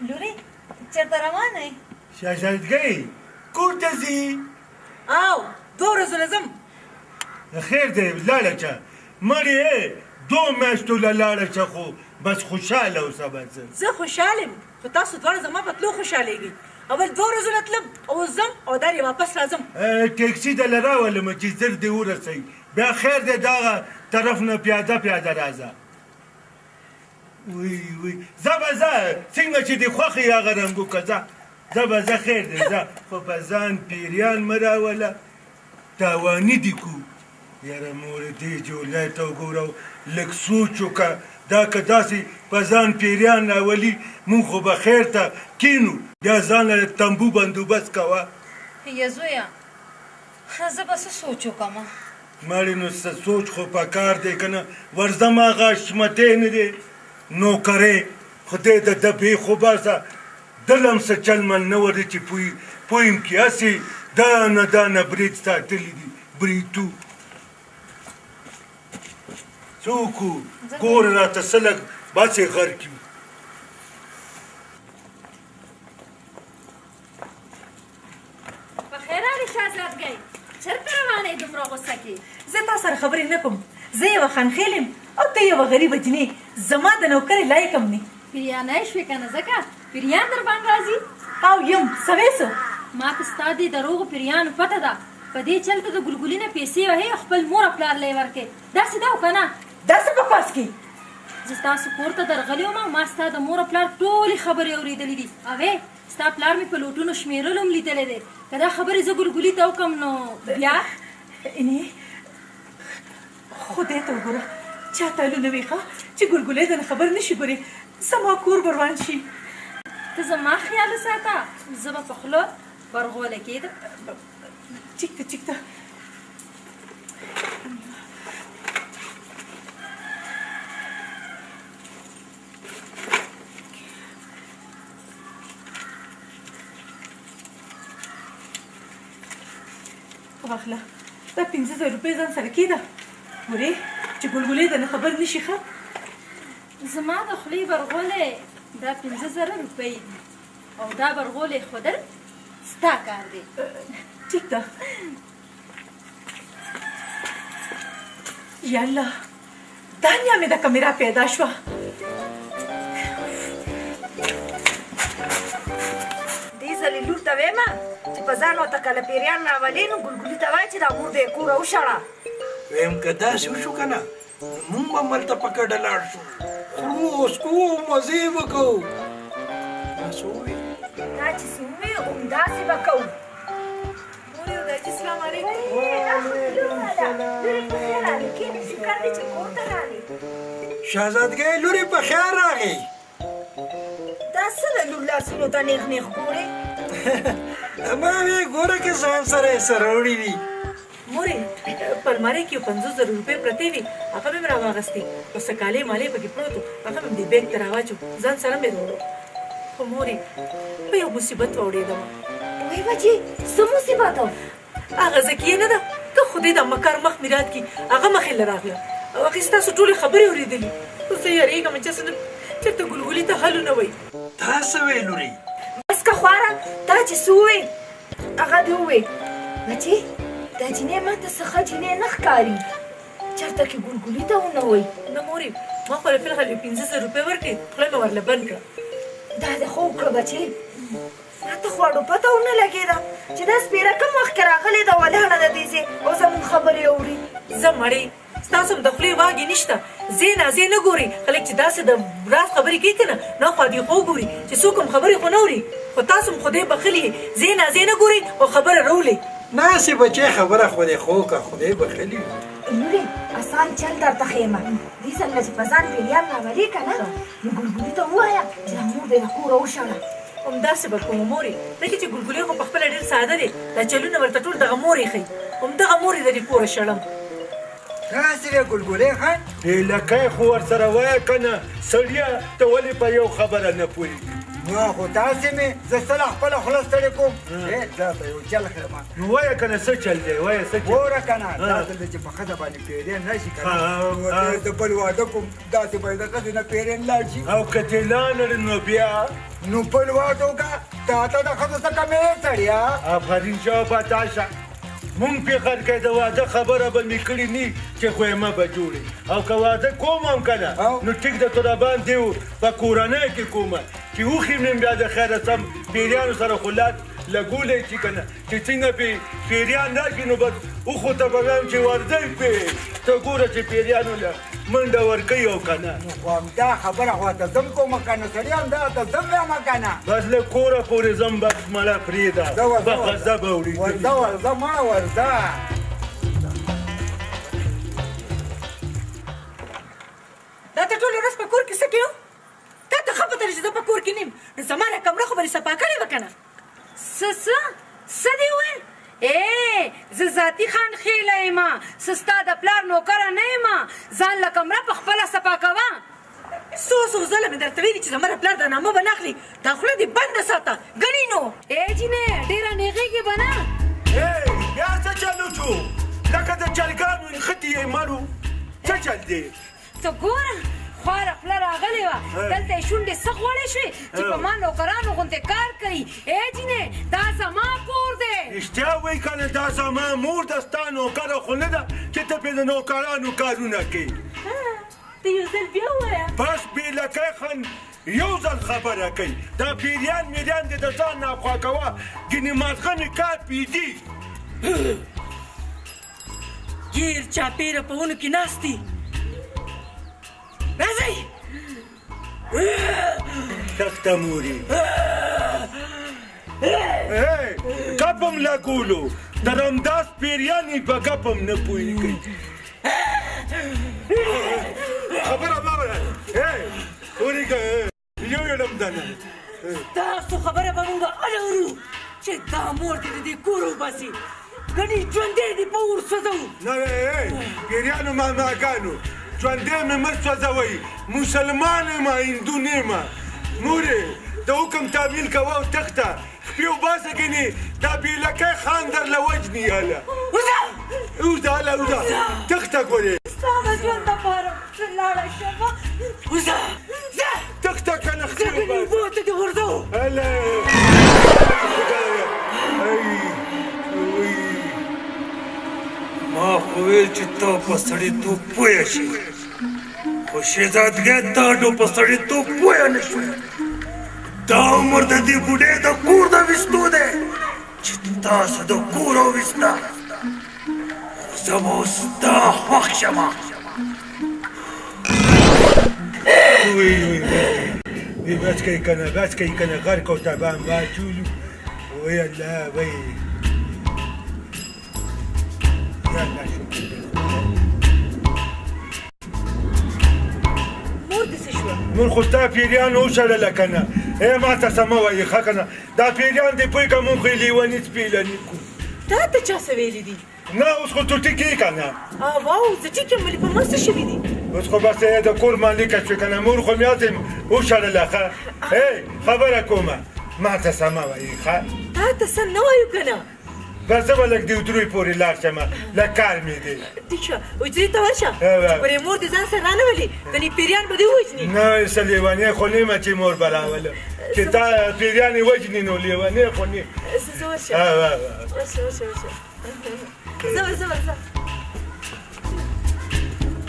لورې چېرته روانه یې شهزادګۍ کور ته ځي او 2 ورځو نه ځم خیر دی لاړه چه مړې 2 میاشتو له لاړه چه خو بس خوشحاله اوسه بس زه خوشحاله یم خو تاسو دواړه زما په تلو خوشحالېږئ اول 2 ورځو نه تلم اوس ځم او در یې واپس راځم ټیکسي دله راولمه چې زر دې ورسوي بیا خیر دی دغه طرف نه پیاده راځه وی زه به ځه څنګه چې دې خوښ یې هغه رنګ وکړه زه به زه خیر دی زه خو په ځان پیریان مه راوله تاواني دي کو یاره مورې دې جولای ته وګوره لږ سوچ وکړه دا که داسې په ځان پیریان راولي مونږ خو به خیر ته کینو بیا ځان له تنبو بندوبست کوه یا زویا زه به څه سوچ وکړم مړې نو څه سوچ خو په کار دی که نه ورځم هغه حشمتی نه دی نوکرې خدای د ده بې خو باسه دل هم څه چل مل نه ورده چې پویم کې هسې دانه برید ساتلي دي بریتو څوک وو ګوره راته څه لږ باسې غر کي پخیر راغلې شهزادګۍ چېرته روانه یې دومره غوسه کې زه تا سره خبرې نه کوم زه یوه خانخیل یم او ته یوه غریبه جنۍ زما د نوکرې لایق هم نه پیریانه شوې که نه ځکه پیریان در باندې راځي او یم څه څه ما ته ستا دې دروغو پیریانو پته ده په دې چل ته د ګلګلي نه پیسې وهې او خپل مور او پلار له یې ورکې داسې ده او که نه داسې بکواس کې زه ستاسو کور ته درغلې وم او ما ستا د مور او پلار ټولې خبرې اورېدلې دي اوې ستا پلار مې په لوټونو شمېرلو هم لیدلی دی که دا خبرې زه ګلګلي ته وکړم نو بیا اینې خدای ته وګوره چا تعلو نه وي ښه چې ګلګلۍ ته خبر نه شي ګورې زما کور به روان شي ته زما خیال وساته زه به په خوله ورغوله کېدم ټیک ده ټیک ده واخله دا 500 روپۍ ځان سره کېده ګورې چې ګلګلۍ ته نه خبر نه شي ښه زما د خولې برغولې دا 5,000 روپۍ دي او دا برغولې ښودل ستا کار دی ټیک ده یالله دا نیا مې د کمیرا پیدا شوه دې ځلې لور ته ویمه چې په ځان ورته کله پیریان راولې نو ګلګلي ته وایه چې دا مور دې کوره وشړه ویم که داسې وشو که نه مونږ به هملته په کډه لاړ شو خورو وسکو مزې به کوو دا څه وویل دا چې څه ووایي همداسې به کوو السلام علیکم شهزادګۍ لورې په خیر راغی دا څه له لور لاسونو ته نیغ نیغ ګورې ما وی ګوره که ځان سره یې څه راوړي وي مورې په المارۍ کې 50,000 روپۍ پرتې وي هغه مې راواغستې او څه کالۍ مالۍ پکې پروت و هغه مې دې بیګ ته راواچو ځان سره مې راوړو خو مورې په یو مصیبت واوړېدم وایي بچې څه مصیبت و هغه ذکیه نه ده که خدای د مکار مخ مې رات کړي هغه مخې له راغله او هغې ستاسو ټولې خبرې اورېدلي خو زه یارېږم چې څه چېرته ګلګلي ته حل نه وایي تا څه وی لورې بس که خواره تا چې څه ووایي هغه دې ووایي بچې دا جینۍ ما ته څه ښه جینۍ نه ښکاري چېرته کې ګلګلي ته ونه وایي نه مورې ما خو له فلحال 15,000 روپۍ ورکړې خوله مې ورله بند کړه دا دې خو وکړه بچې ما ته خو اډو پته ونه لګېده چې دا سپېره کوم وخت کې راغلې ده ولاړه ده دې ځای او زموږ خبرې اوري زه مړې ستاسو هم د خولې واګې نشته زې نازې نه ګوري خلک چې داسې د راز خبرې کوي که نه ناخوا دې خو ګوري چې څوک هم خبرې خو نه اوري خو تاسو هم خدای بخلي زې نازې نه ګوري او خبره راولې ناسې بچې خبره خدای خو که خدای بخلي لورې اسان چل درته ښیمه دې ځل نه چې په ځان پیریان راولې که نه نو ګلګلي ته ووایه چې دا مور دې له کوره وشړه همداسې به کوم مورې ځکه چې ګلګلې خو په خپله ډېر ساده دی دا چلونه ورته ټول دغه مورې ښایي همدغه مورې د دې کوره شړم داسې وې ګلګلې خان لکۍ خو ورسره وایه که نه سړیه ته ولې په یو خبره نه پوهېږي نو خو داسې مې زه سره خپله خوله ستړې کوم زه به یو چل ښیم نو وایه که نه څه چل دی وایه څه چل ګوره که نه دا دلته چې په ښځه باندې پیرین نه شي که نه نو زه بل واده کوم داسې به د ښځې نه پیرین لاړ شي او که دې لاړل نو بیا نو بل واده وکړه تا ته د ښځو څه کمې سړیا آفرین شابه تاشه مونږ پېښر کې د واده خبره به مې کړې نه چې خویمه به جوړې او که واده کوم هم که نه نو ټیک د تو راباندې و په کورنۍ کې کومه چې وخیم نیم بیا د خیره سم پیریانو سره خو لاس لګولی شي که نه چې څنګه پې پیریان راشي نو بس اوښو ته به وایم چې ورځئ پې ته ګوره چې پیریانو له منډه ورکوي او که نه خو همدا خبره خو ته زم کومه که نه سړي همدا ته زم وایم که نه بس له کوره پورې ځم بس مړه پرېږده به غذا به وړي ورځه ورځه ما ورځه دا ته ټوله ورځ صفا کړې وه که نه څه دې وویل زه ذاتي خان خیله یم څه ستا د پلار نوکره نه یم ځان له کمره په خپله صفا کوه څو ځله مې درته ویلي چې زما د پلار دا نامه به نه اخلي دا خوله دې بنده ساته ګنې نو جینې ډېره نېغېږې به نه بیا څه چلو شو لکه د چرګانو نښتې یې مړو څه چل دی ته ګوره خواره خوله راغلې وه دلته یې شونډې څه غوړې شوې چې په ما نوکرانو غوندې کار کوي جینې دا زما کور دی رښتیا وایي که نه دا زما مور ده ستا نوکره خو نه ده چې ته پرې د نوکرانو کارونه کوي ته یو ځل بیا ووایه بس بېلکی خان یو ځل خبره کوي دا پیریان میریان دې د ځان ناخوا کوه ګینې مازغه مې کار پرېږدي ګیر چاپېره په ونو کې ناست دي راځئ تخته مورې ګپم لګولو د رمداس پیریانې په ګپم نه پوهېږي خبره مه وره ورېږه یو یړم دنه تاسو خبره به مونږ اورو چې دا مور دې د دې کور وباسي ګنې ژوندی دې په اور سوځوو نه پیریانو ماماګانو ژوندی مې مه سوځوئ مسلمان یم هندو نه یم مورې د حکم تعمیل کوه او تخته خپې وباسه ګنې دا بېلکی خان درله وجني هله اوږده هله اوږده تخته ګورې ستا د ژوند دپاره زه لاړه شمه وځه ځه تخته که نه خپې ځه ګنې اوبو ته دې غورځوو هله ما خو ویل چې ته په سړیتوب پوه شې خو شهزادګۍ تا په سړیتوب پوه نه شوې دا عمر د دې بوډۍ د کور د ویستو دی چې تاسو د کور وویسته خو زه به اوس ستا خوښ شمه بس کوي که نه بس کوي که نه غرق او تبان واچولو وی الله وی یالله شکر مور دې څه شوه نور خو ستا پیریان وشړله که نه ما ته څه مه وایي ښه که نه دا پیریان دې پوه که مونږ خو یې لیوني سپېلني کړو تا ته چا څه ویلي دي نه اوس خو تو ټیکې که نه واو زه ټیک یم ولې په ما څه شوي دي اوس خو بس د کور مالکه شوې که نه مور خو مې هسې وشړله ښه خبره کومه ما ته څه مه وایي ښه تا ته څه نه وایو که نه بس زه به لږ د دروی پورې لاړ شمه لږ کار مې دی ټیک شوه حجرې ته ورشه چې پرې مور دې ځان سره رانولې ګنې پیریان به دې ووژني نه څه لیونی خو نه یم چې مور به راوله چې تا پیریان یې وژني نو لیونی خو نه زه ورشه ورشه ورشه ورشه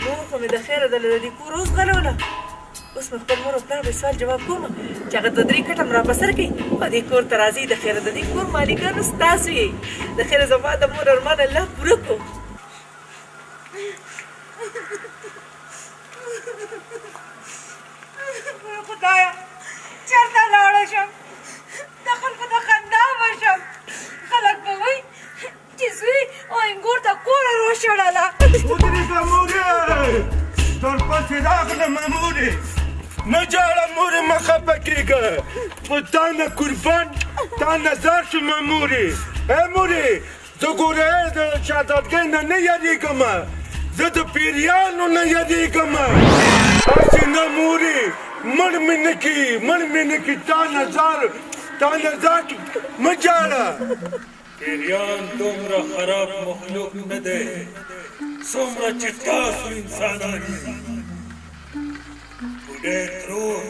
مور خو مې د خیره دله د دې کور اوس غلوله اوس مې خپل مور او پلار به سوال جواب کوم چې هغه 2-3 کټه م را په سر کوي او دې کور ته راځي د خیره د دې کور مالکانو ستاسو یې د خیره زما د مور ارمان الله پوره کړو خدایا چېرته لاړه شم د خلکو د خندا به شم خلک به وایي چې زوی او انګور د کوره روشړله ودرېږه مورې درپسې راغلمه مورې مه ژاړه مورې مه خفه کېږه په تا نه قربان تا نظر شومه مورې مورې زه ګوره د شهزادګۍ نه نه یېرېږم زه د پیریانو نه یېرېږم هسې نه مورې مړ مې نه کړي مړ مې نه کړي تا نظر مه ژاړه پیریان دومره خراب مخلوق نه دی څومره چې تاسو انسانان یې بوډۍ ترور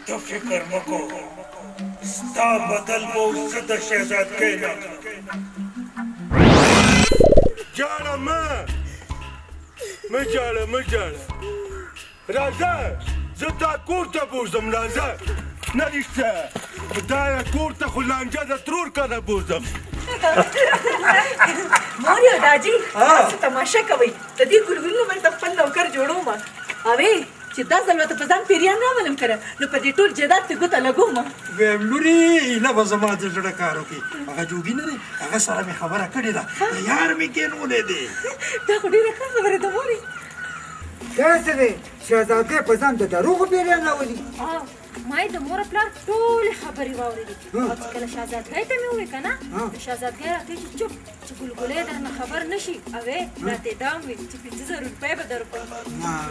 ته فکر مه کوه ستا بدل به اوس زه د شهزادګۍ نه ژاړه مه ژاړه راځه زه تا کور ته بوځم راځه نه رښتیا خدایه کور ته خو لانجه د ترور کره بوځم مور یو داجي تاسو تماشه کوئ د دې ګلګلونو باندې خپل نوکر جوړوم اوې چې دا ځل ورته په ځان پیریان راولم که نو په دې ټول جایداد ته ګوته لګوم ویم لورې ایله به زما د زړه کار وکړي هغه جوګي نه دی هغه سره مې خبره کړې ده یار مې کېنولی دی دا خو ډېره ښه خبره ده مورې دا څه دی شهزادګۍ په ځان د دروغو پیریان راولي ما یې د مور پلار ټولې خبرې واورېدې او چې کله شهزادګۍ ته مې وویل که نه د شهزادګۍ راته چې چوپ چې ګلګلې درنه خبر نه شي او راته یې دا هم ویل چې 500 روپۍ به درکړم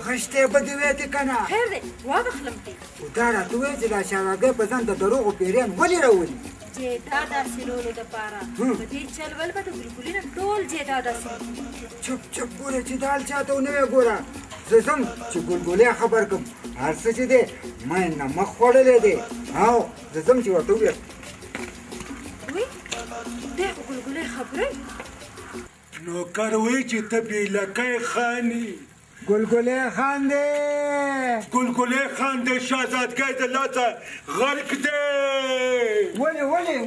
غشتې به دې ویې دي که نه خیر دی واغخلم دې خو دا راته ووایه چې دا شهزادګۍ په ځان د دروغو پیریان ولې راولي جیداد حاصلولو دپاره په دې چل ول به د ګلګلې نه ټول جیداد حاصل چپ چپ ګوره چې دا حال چاته ونه وی ګوره زه ځم چې ګلګلې خبر کړم هر څه چې دی ما یې نمک خوړلی دی او زه ځم چې ورته وویم وی دی خو ګلګلې خبرې نوکر وایي چې ته بېلکی خاني ګلګلې خان دی ګلګلې خان د شهزادګۍ د لاسه غرق دی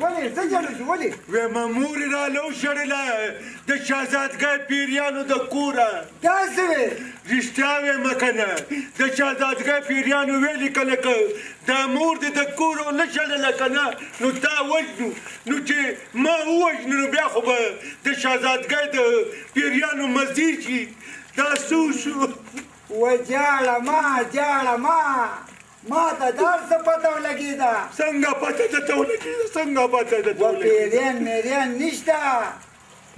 ولې څه جوړ شو ولې ویمه مور یې راله وشړله د شهزادګۍ پیریانو د کوره داسې وې رښتیا ویمه که نه د شهزادګۍ پیریانو ویلي کله که دا مور دې د کور ونه شړله که نه نو تا وژنو نو چې ما ووژنو نو بیا خو به د شهزادګۍ د پیریانو مزید شي دا څه وشو وجاړه ما ته دا څه پته ولګېده څنګه پته درته ولګېده څنګه پته درته ولګېده پیریان میریان نشته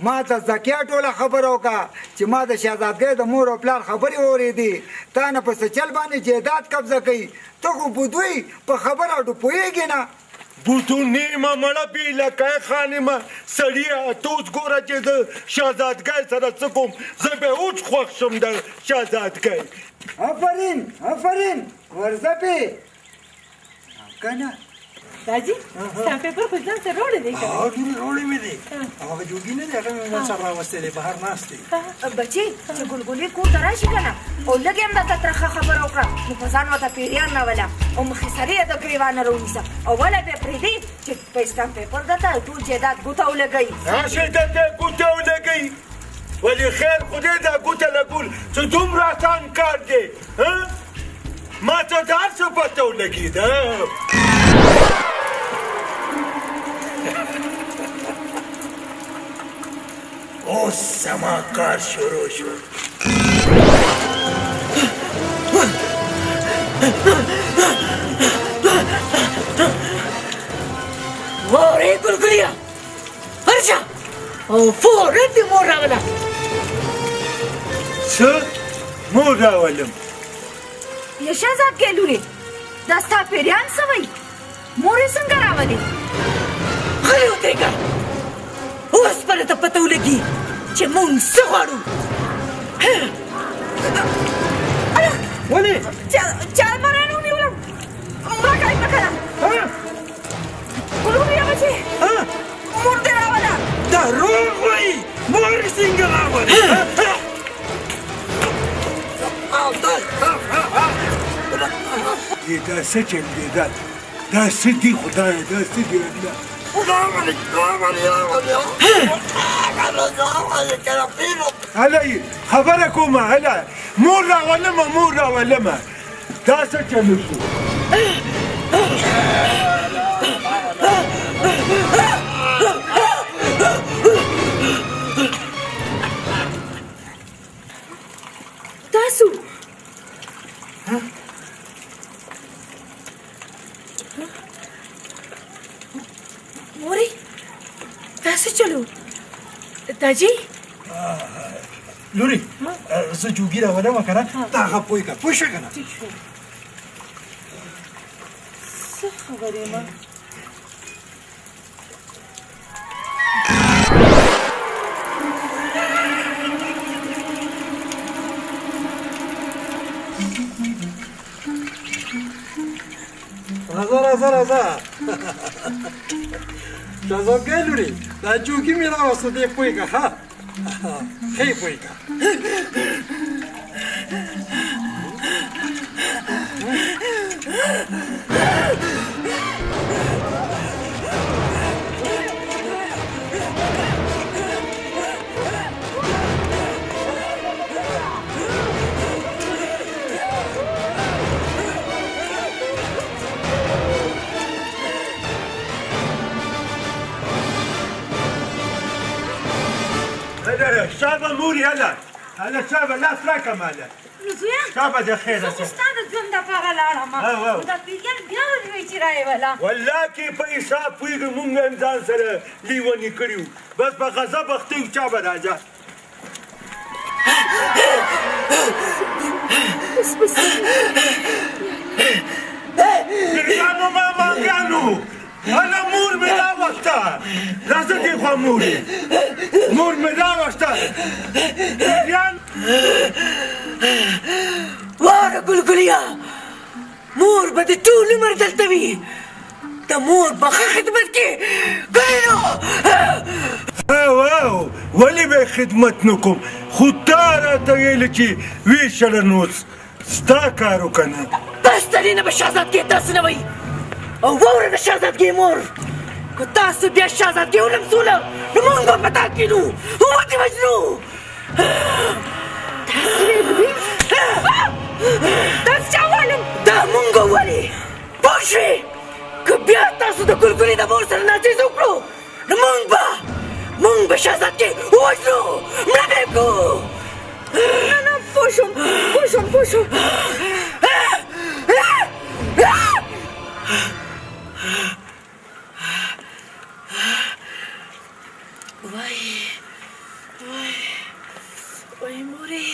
ما ته زکیه ټوله خبره وکړه چې ما د شهزادګۍ د مور او پلار خبرې اورېدې تا نه په څه چل باندې جیداد قبضه کوي ته خو بودوی په خبره اډو پوهېږې نه بوتونیمه مړه بېلکی خانیمه سړیه ته اوس ګوره چې د شهزادګۍ سره څه کوم زه به اوس خوښ شم د شهزادګۍ آفرین ورځه پې که نه راځي ستا پیپر خو ځان سره راوړی دی که روړې مې دی هغه جوګي نه دی هغه مې ځان سره راوستی دی بهر ناست دی بچې چې ګلګلې کور ته راشي که نه او لږ یې هم درته ترخه خبره وکړه نو په ځان ورته پیریان راوله او مخې سرې یې د ګرېوانه راونیسه او ولی به یې پرېږدي چې په اسلام پیپر درته ټول جیداد ګوته ولګوي راشئ درته ګوته ولګوي ولې خیر خدای دا ګوته لګول څه دومره اسان کار دی ما ته د هر څه پته ولګېده اوس زما کار شروع شو وارې ګلګليه ورشه او فورا دې مور راوله څه مور راولم یا شهزادګۍ لورې دا ستا پیریان څه وایي مور یې څنګه راولې غلی ودرېږه اوس به راته پته ولګي چې مونږ څه غواړو ولې چا مرانه ونیولم مړه کوي مه کنه ګلګلې بچې مور دې راوله دروغ وایي مور څنګه راولې دا څه چل دی دا څه دي خدایه دا څه دي هله خبره کومه هله مور راولمه دا څه چلو شو تاسو مورې تاسو چلو داجي لوري زه جوګي راولم که نه ته هغه پوه کړه پوه شوې که نه څه خبرې ما راځه شهزادګۍ لورې دا جوګي مې راوسته دی پوه کړه ښه ښه یې پوه کړه شابه موري هلا شابه لاس راكم هلا نو زویا شابه د خیر زه خو ستا د ژوند دا په هغه لاړم او. نو دا پیریان بیا ولې چې راېوله والله کې په حساب پوهېږم مونږ هم ځان سره لیوني کړي وو بس په غضب اخته یو چا به راځه پیریانو ماماګانو هله مور مې راوسته راځه دې خوا مور مې راوسته پیریان واره ګلګلیا مور به د ټول عمر دلته وي د مور په ښه خدمت کې کوي او ولې به خدمت نه کوم خو تا راته ویلې چې وي شړنوس ستا کار وکنه بس ترې نه به شهزادګۍ داسې نه وایي او واوره د شهزادګۍ مور که تاسو بیا شهزادګۍ ولمسوله نو موږ به په تا کښېنو ودې وژنو تاسو چا والم دا مونږ ولې پوه شوې که بیا تاسو د ګلګلې د مور سره ناچیز وکړو نو موږ به شهزادګۍ ووژنو مړه به یې کړو نه پوه شوم وای مورې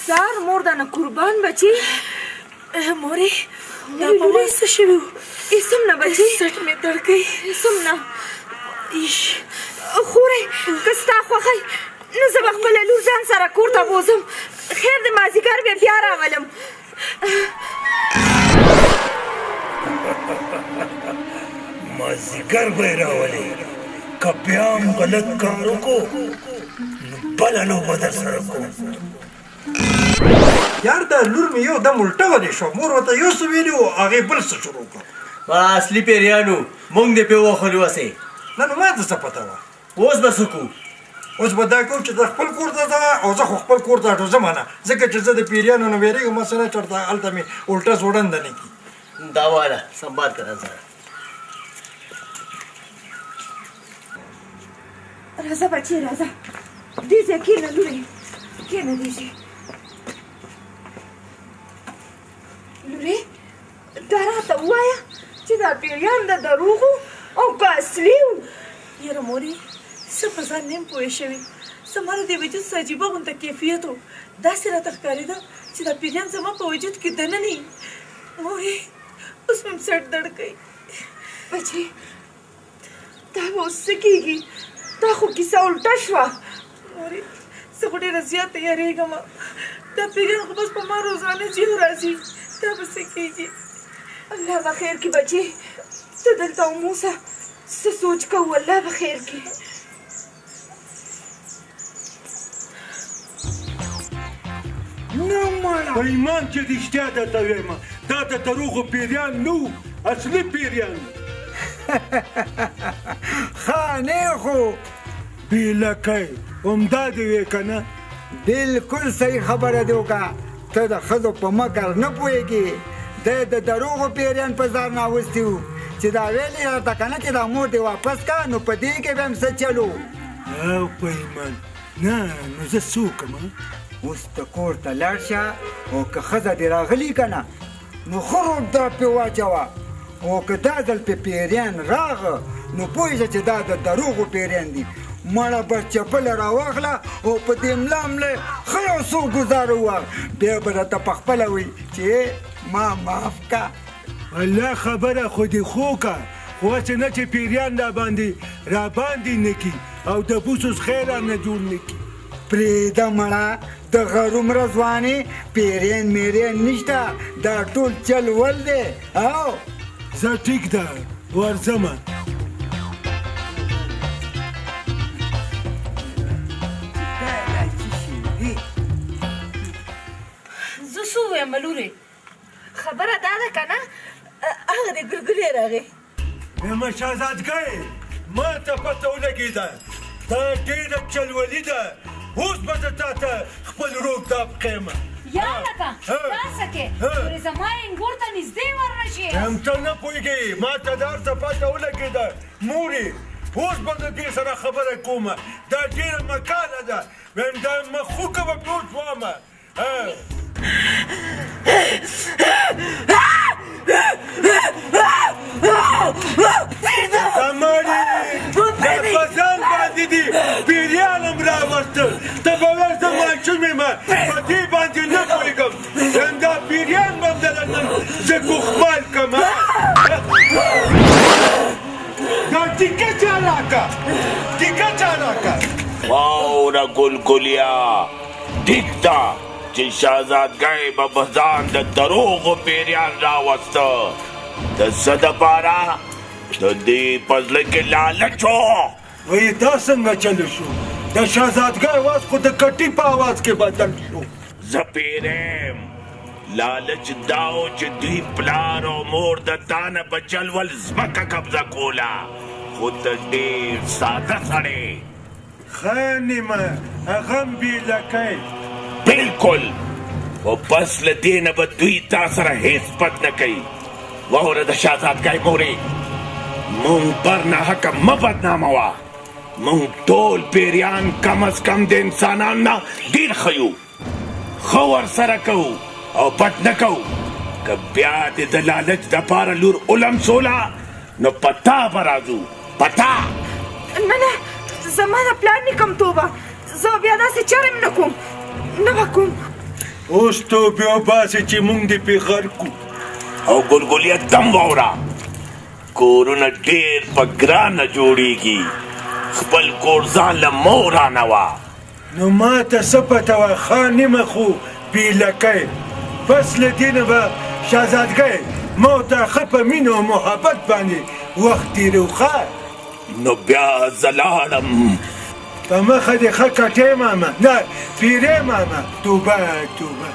زار مور دانه قربان بچی مورې دا په ما څه شوي وو اسم نه بچی سټ مې درد کوي اسم نه خورې که ستا خوښی نو زه به خپله لور ځان سره کور ته بوځم خیر د مازدیګر بیا راولم مازدیګر به یې راولې که بیا هم غلط کار وکړو نو بله لوبه در سره کوم یار دا لور مې یو دم الټه ولې شو مور ورته یو څه ویلي وو هغې بل څه شروع کړ اصلي پیریانو مونږ دې پې ووهلو هسې نه نو ما ته څه پته وه اوس به څه کوو اوس به دا کوم چې ته خپل کور ته ځه او زه خو خپل کور ته اټو ځم نه ځکه چې زه د پیریانو نه وېرېږم مثلا چېرته هلته مې الټه زوړنده نه کړي دا واله سنبال کړه زه راځه بچی راځه دې ځای کښېنه لورې کښېنه دې ځای لورې دا راته ووایه چې دا پیریان د دروغو او که اصلي وو یاره مورې څه په ځان نه یم پوه شوې زما د دې وجود څه عجیبه غونته کیفیت و داسې راته ښکارېده چې دا پیریان زما په وجود کې دننه یي مورې اوس مې سر درد کوي بچی دا به اوس څه کېږي دا خو کیسه الټه شوه مورې زه خو ډېره زیاته یارېږم دا پیریان خو بس په ما روزانه ځي او راځي دا به څه کېږي الله به خیر کړي بچی ته دلته وموسه څه سوچ کوو الله به خیر کړي نه مړه په ایمان چې رښتیا درته وایم دا د دروغو پیریان نه وو اصلي پیریان خانې خو بیلکی همدا دې وې که نه بالکل صحیح خبره دی وکړه ته د ښځو په مکر نه پوهېږې دی د دروغو پیریان په ځار ناوستي وو چې دا ویلې راته که نه چې دا مور دې واپس کا نو په دې کې به هم څه چلو او په ایمان نه نو زه څه وکړم اوس ته کور ته لاړ شه او که ښځه دې راغلي که نه نو ښه روږده پې واچوه او که دا ځل پې پیریان راغه نو پوه شه چې دا د دروغو پیریان دي مړه به چپله راواخله او په دې ملا مله ښه یو څو ګزاره ووهه بیا به راته په خپله وایي چې ما معاف کا الله خبره خو دې خو که خو هسې نه چې پیریان راباندې نه کي او د بوسوس خیر هم نه جوړ نه کي پرېږده مړه د غرومره ځوانې پیریان میریان نشته دا ټول چل ول دی او زه ټیک ده ورځمه زه څه ووایم لورې خبره دا ده که نه هغه د ګلګلې راغی وایم شهزادګۍ ما ته پته ولګېده دا ډېره چلولي ده اوس به زه تا ته خپل روږ دا پخېمه یا لکه داسې کې ورې زما انګور ته نږدې ورنشي هم ته نه پوهېږې ما ته دا هر څه پته ولګېده مورې اوس به زه دې سره خبره کومه دا ډېره مکانه ده وایم دا مخوکه به پروت وامه زمانې د خزان باندې دي پیریان هم راوستل ته به وایې زه ماشوم یم په دې باندې نه پوهېږم همدا پیریان به هم دله نن زه ګوښمال کړم دا ټیکه چا راکړه ټیکه چا راکړه واوره ګلګلیا ټیک ده چې شهزادګۍ به په ځان د دروغو پیریان راوسته د څه دپاره د دې په زړه کې لالچ و وایي دا څنګه چلو شو د شهزادګۍ اواز خو د کټي په اواز کې بدل شو زه پیریم لالچ دا و چې دوی پلار او مور د تا نه په چلول ځمکه قبضه کوله خو ته ډېر ساده سړی ښه نیمه هغه هم بېلکی بالکل خو پس له دې نه به دوی تا سره هېڅ بد نه کوي واوره د شهزادګۍ مورې مونږ پر ناحقه مه بدناموه مونږ ټول پیریان کم از کم د انسانانو نه ډېر ښه یو ښه ورسره کوو او بد نه کوو که بیا دې د لالچ دپاره لور ولمسوله نو په تا به راځو په تا نه زما د پلار نیکم توبه زه بیا داسې چرم نه کوم نه به کوم اوس توبې وباسې چې مونږ دې پې غر کړو او ګلګلیا دم واوره کورونه ډېر په ګرانه جوړیږي خپل کور ځان له مه ورانوه نو ما ته څه پته وه ښه نیمه خو بېلکی بس له دې نه به شهزادګۍ ما ورته ښه په مینه او محبت باندې وخت تېرو ښه نو بیا زه لاړم په مخه دې ښه کټې ماما نه پیرې ماما توبه توبه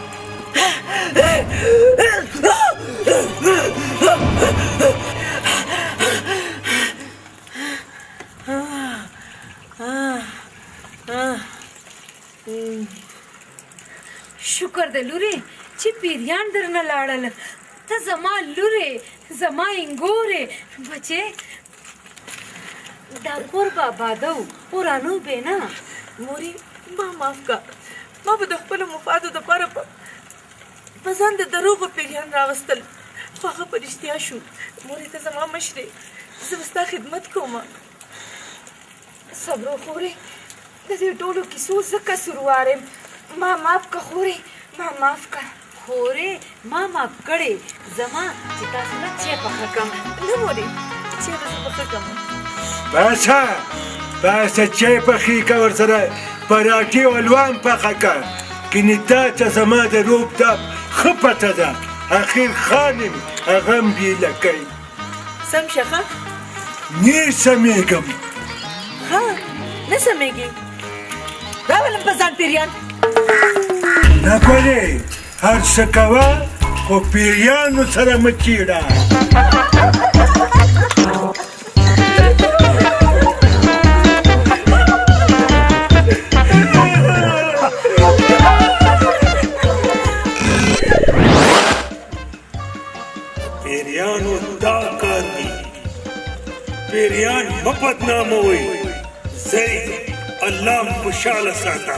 شکر د لورې چې پیریان درنه لاړل ته زما لورې زما انګورې بچې دا کور به آباده و ورانو به نه مورې ما معاف کړه ما به د خپلو مفادو دپاره په ځان د دروغو پیریان راوستل خو هغه په رښتیا شو مورې ته زما مشرې زه به ستا خدمت کوم صبرو خورې د دې ټولو کیسو زه قصوروار یم ما معاف که خورې ما معاف که خورې ما معاف کړې زما چې تاسو نه چای پخه کړم نه مورې چای به زه پخه کړم باسه باسه چای پخې که ورسره پراټې او الوان پخه که کنې تا ته زما د روب دا ښه پته ده اخر خانم هغه هم بېلکی سم شه ښه نه سمیږم ها نه سمیږي راولم په ځان پیریان نه ګورې هر څه کوه خو پیریانو سره مه چیړه پیریانو دا کار دي پیریان مه بدناموئ زه الله خوشحاله ساته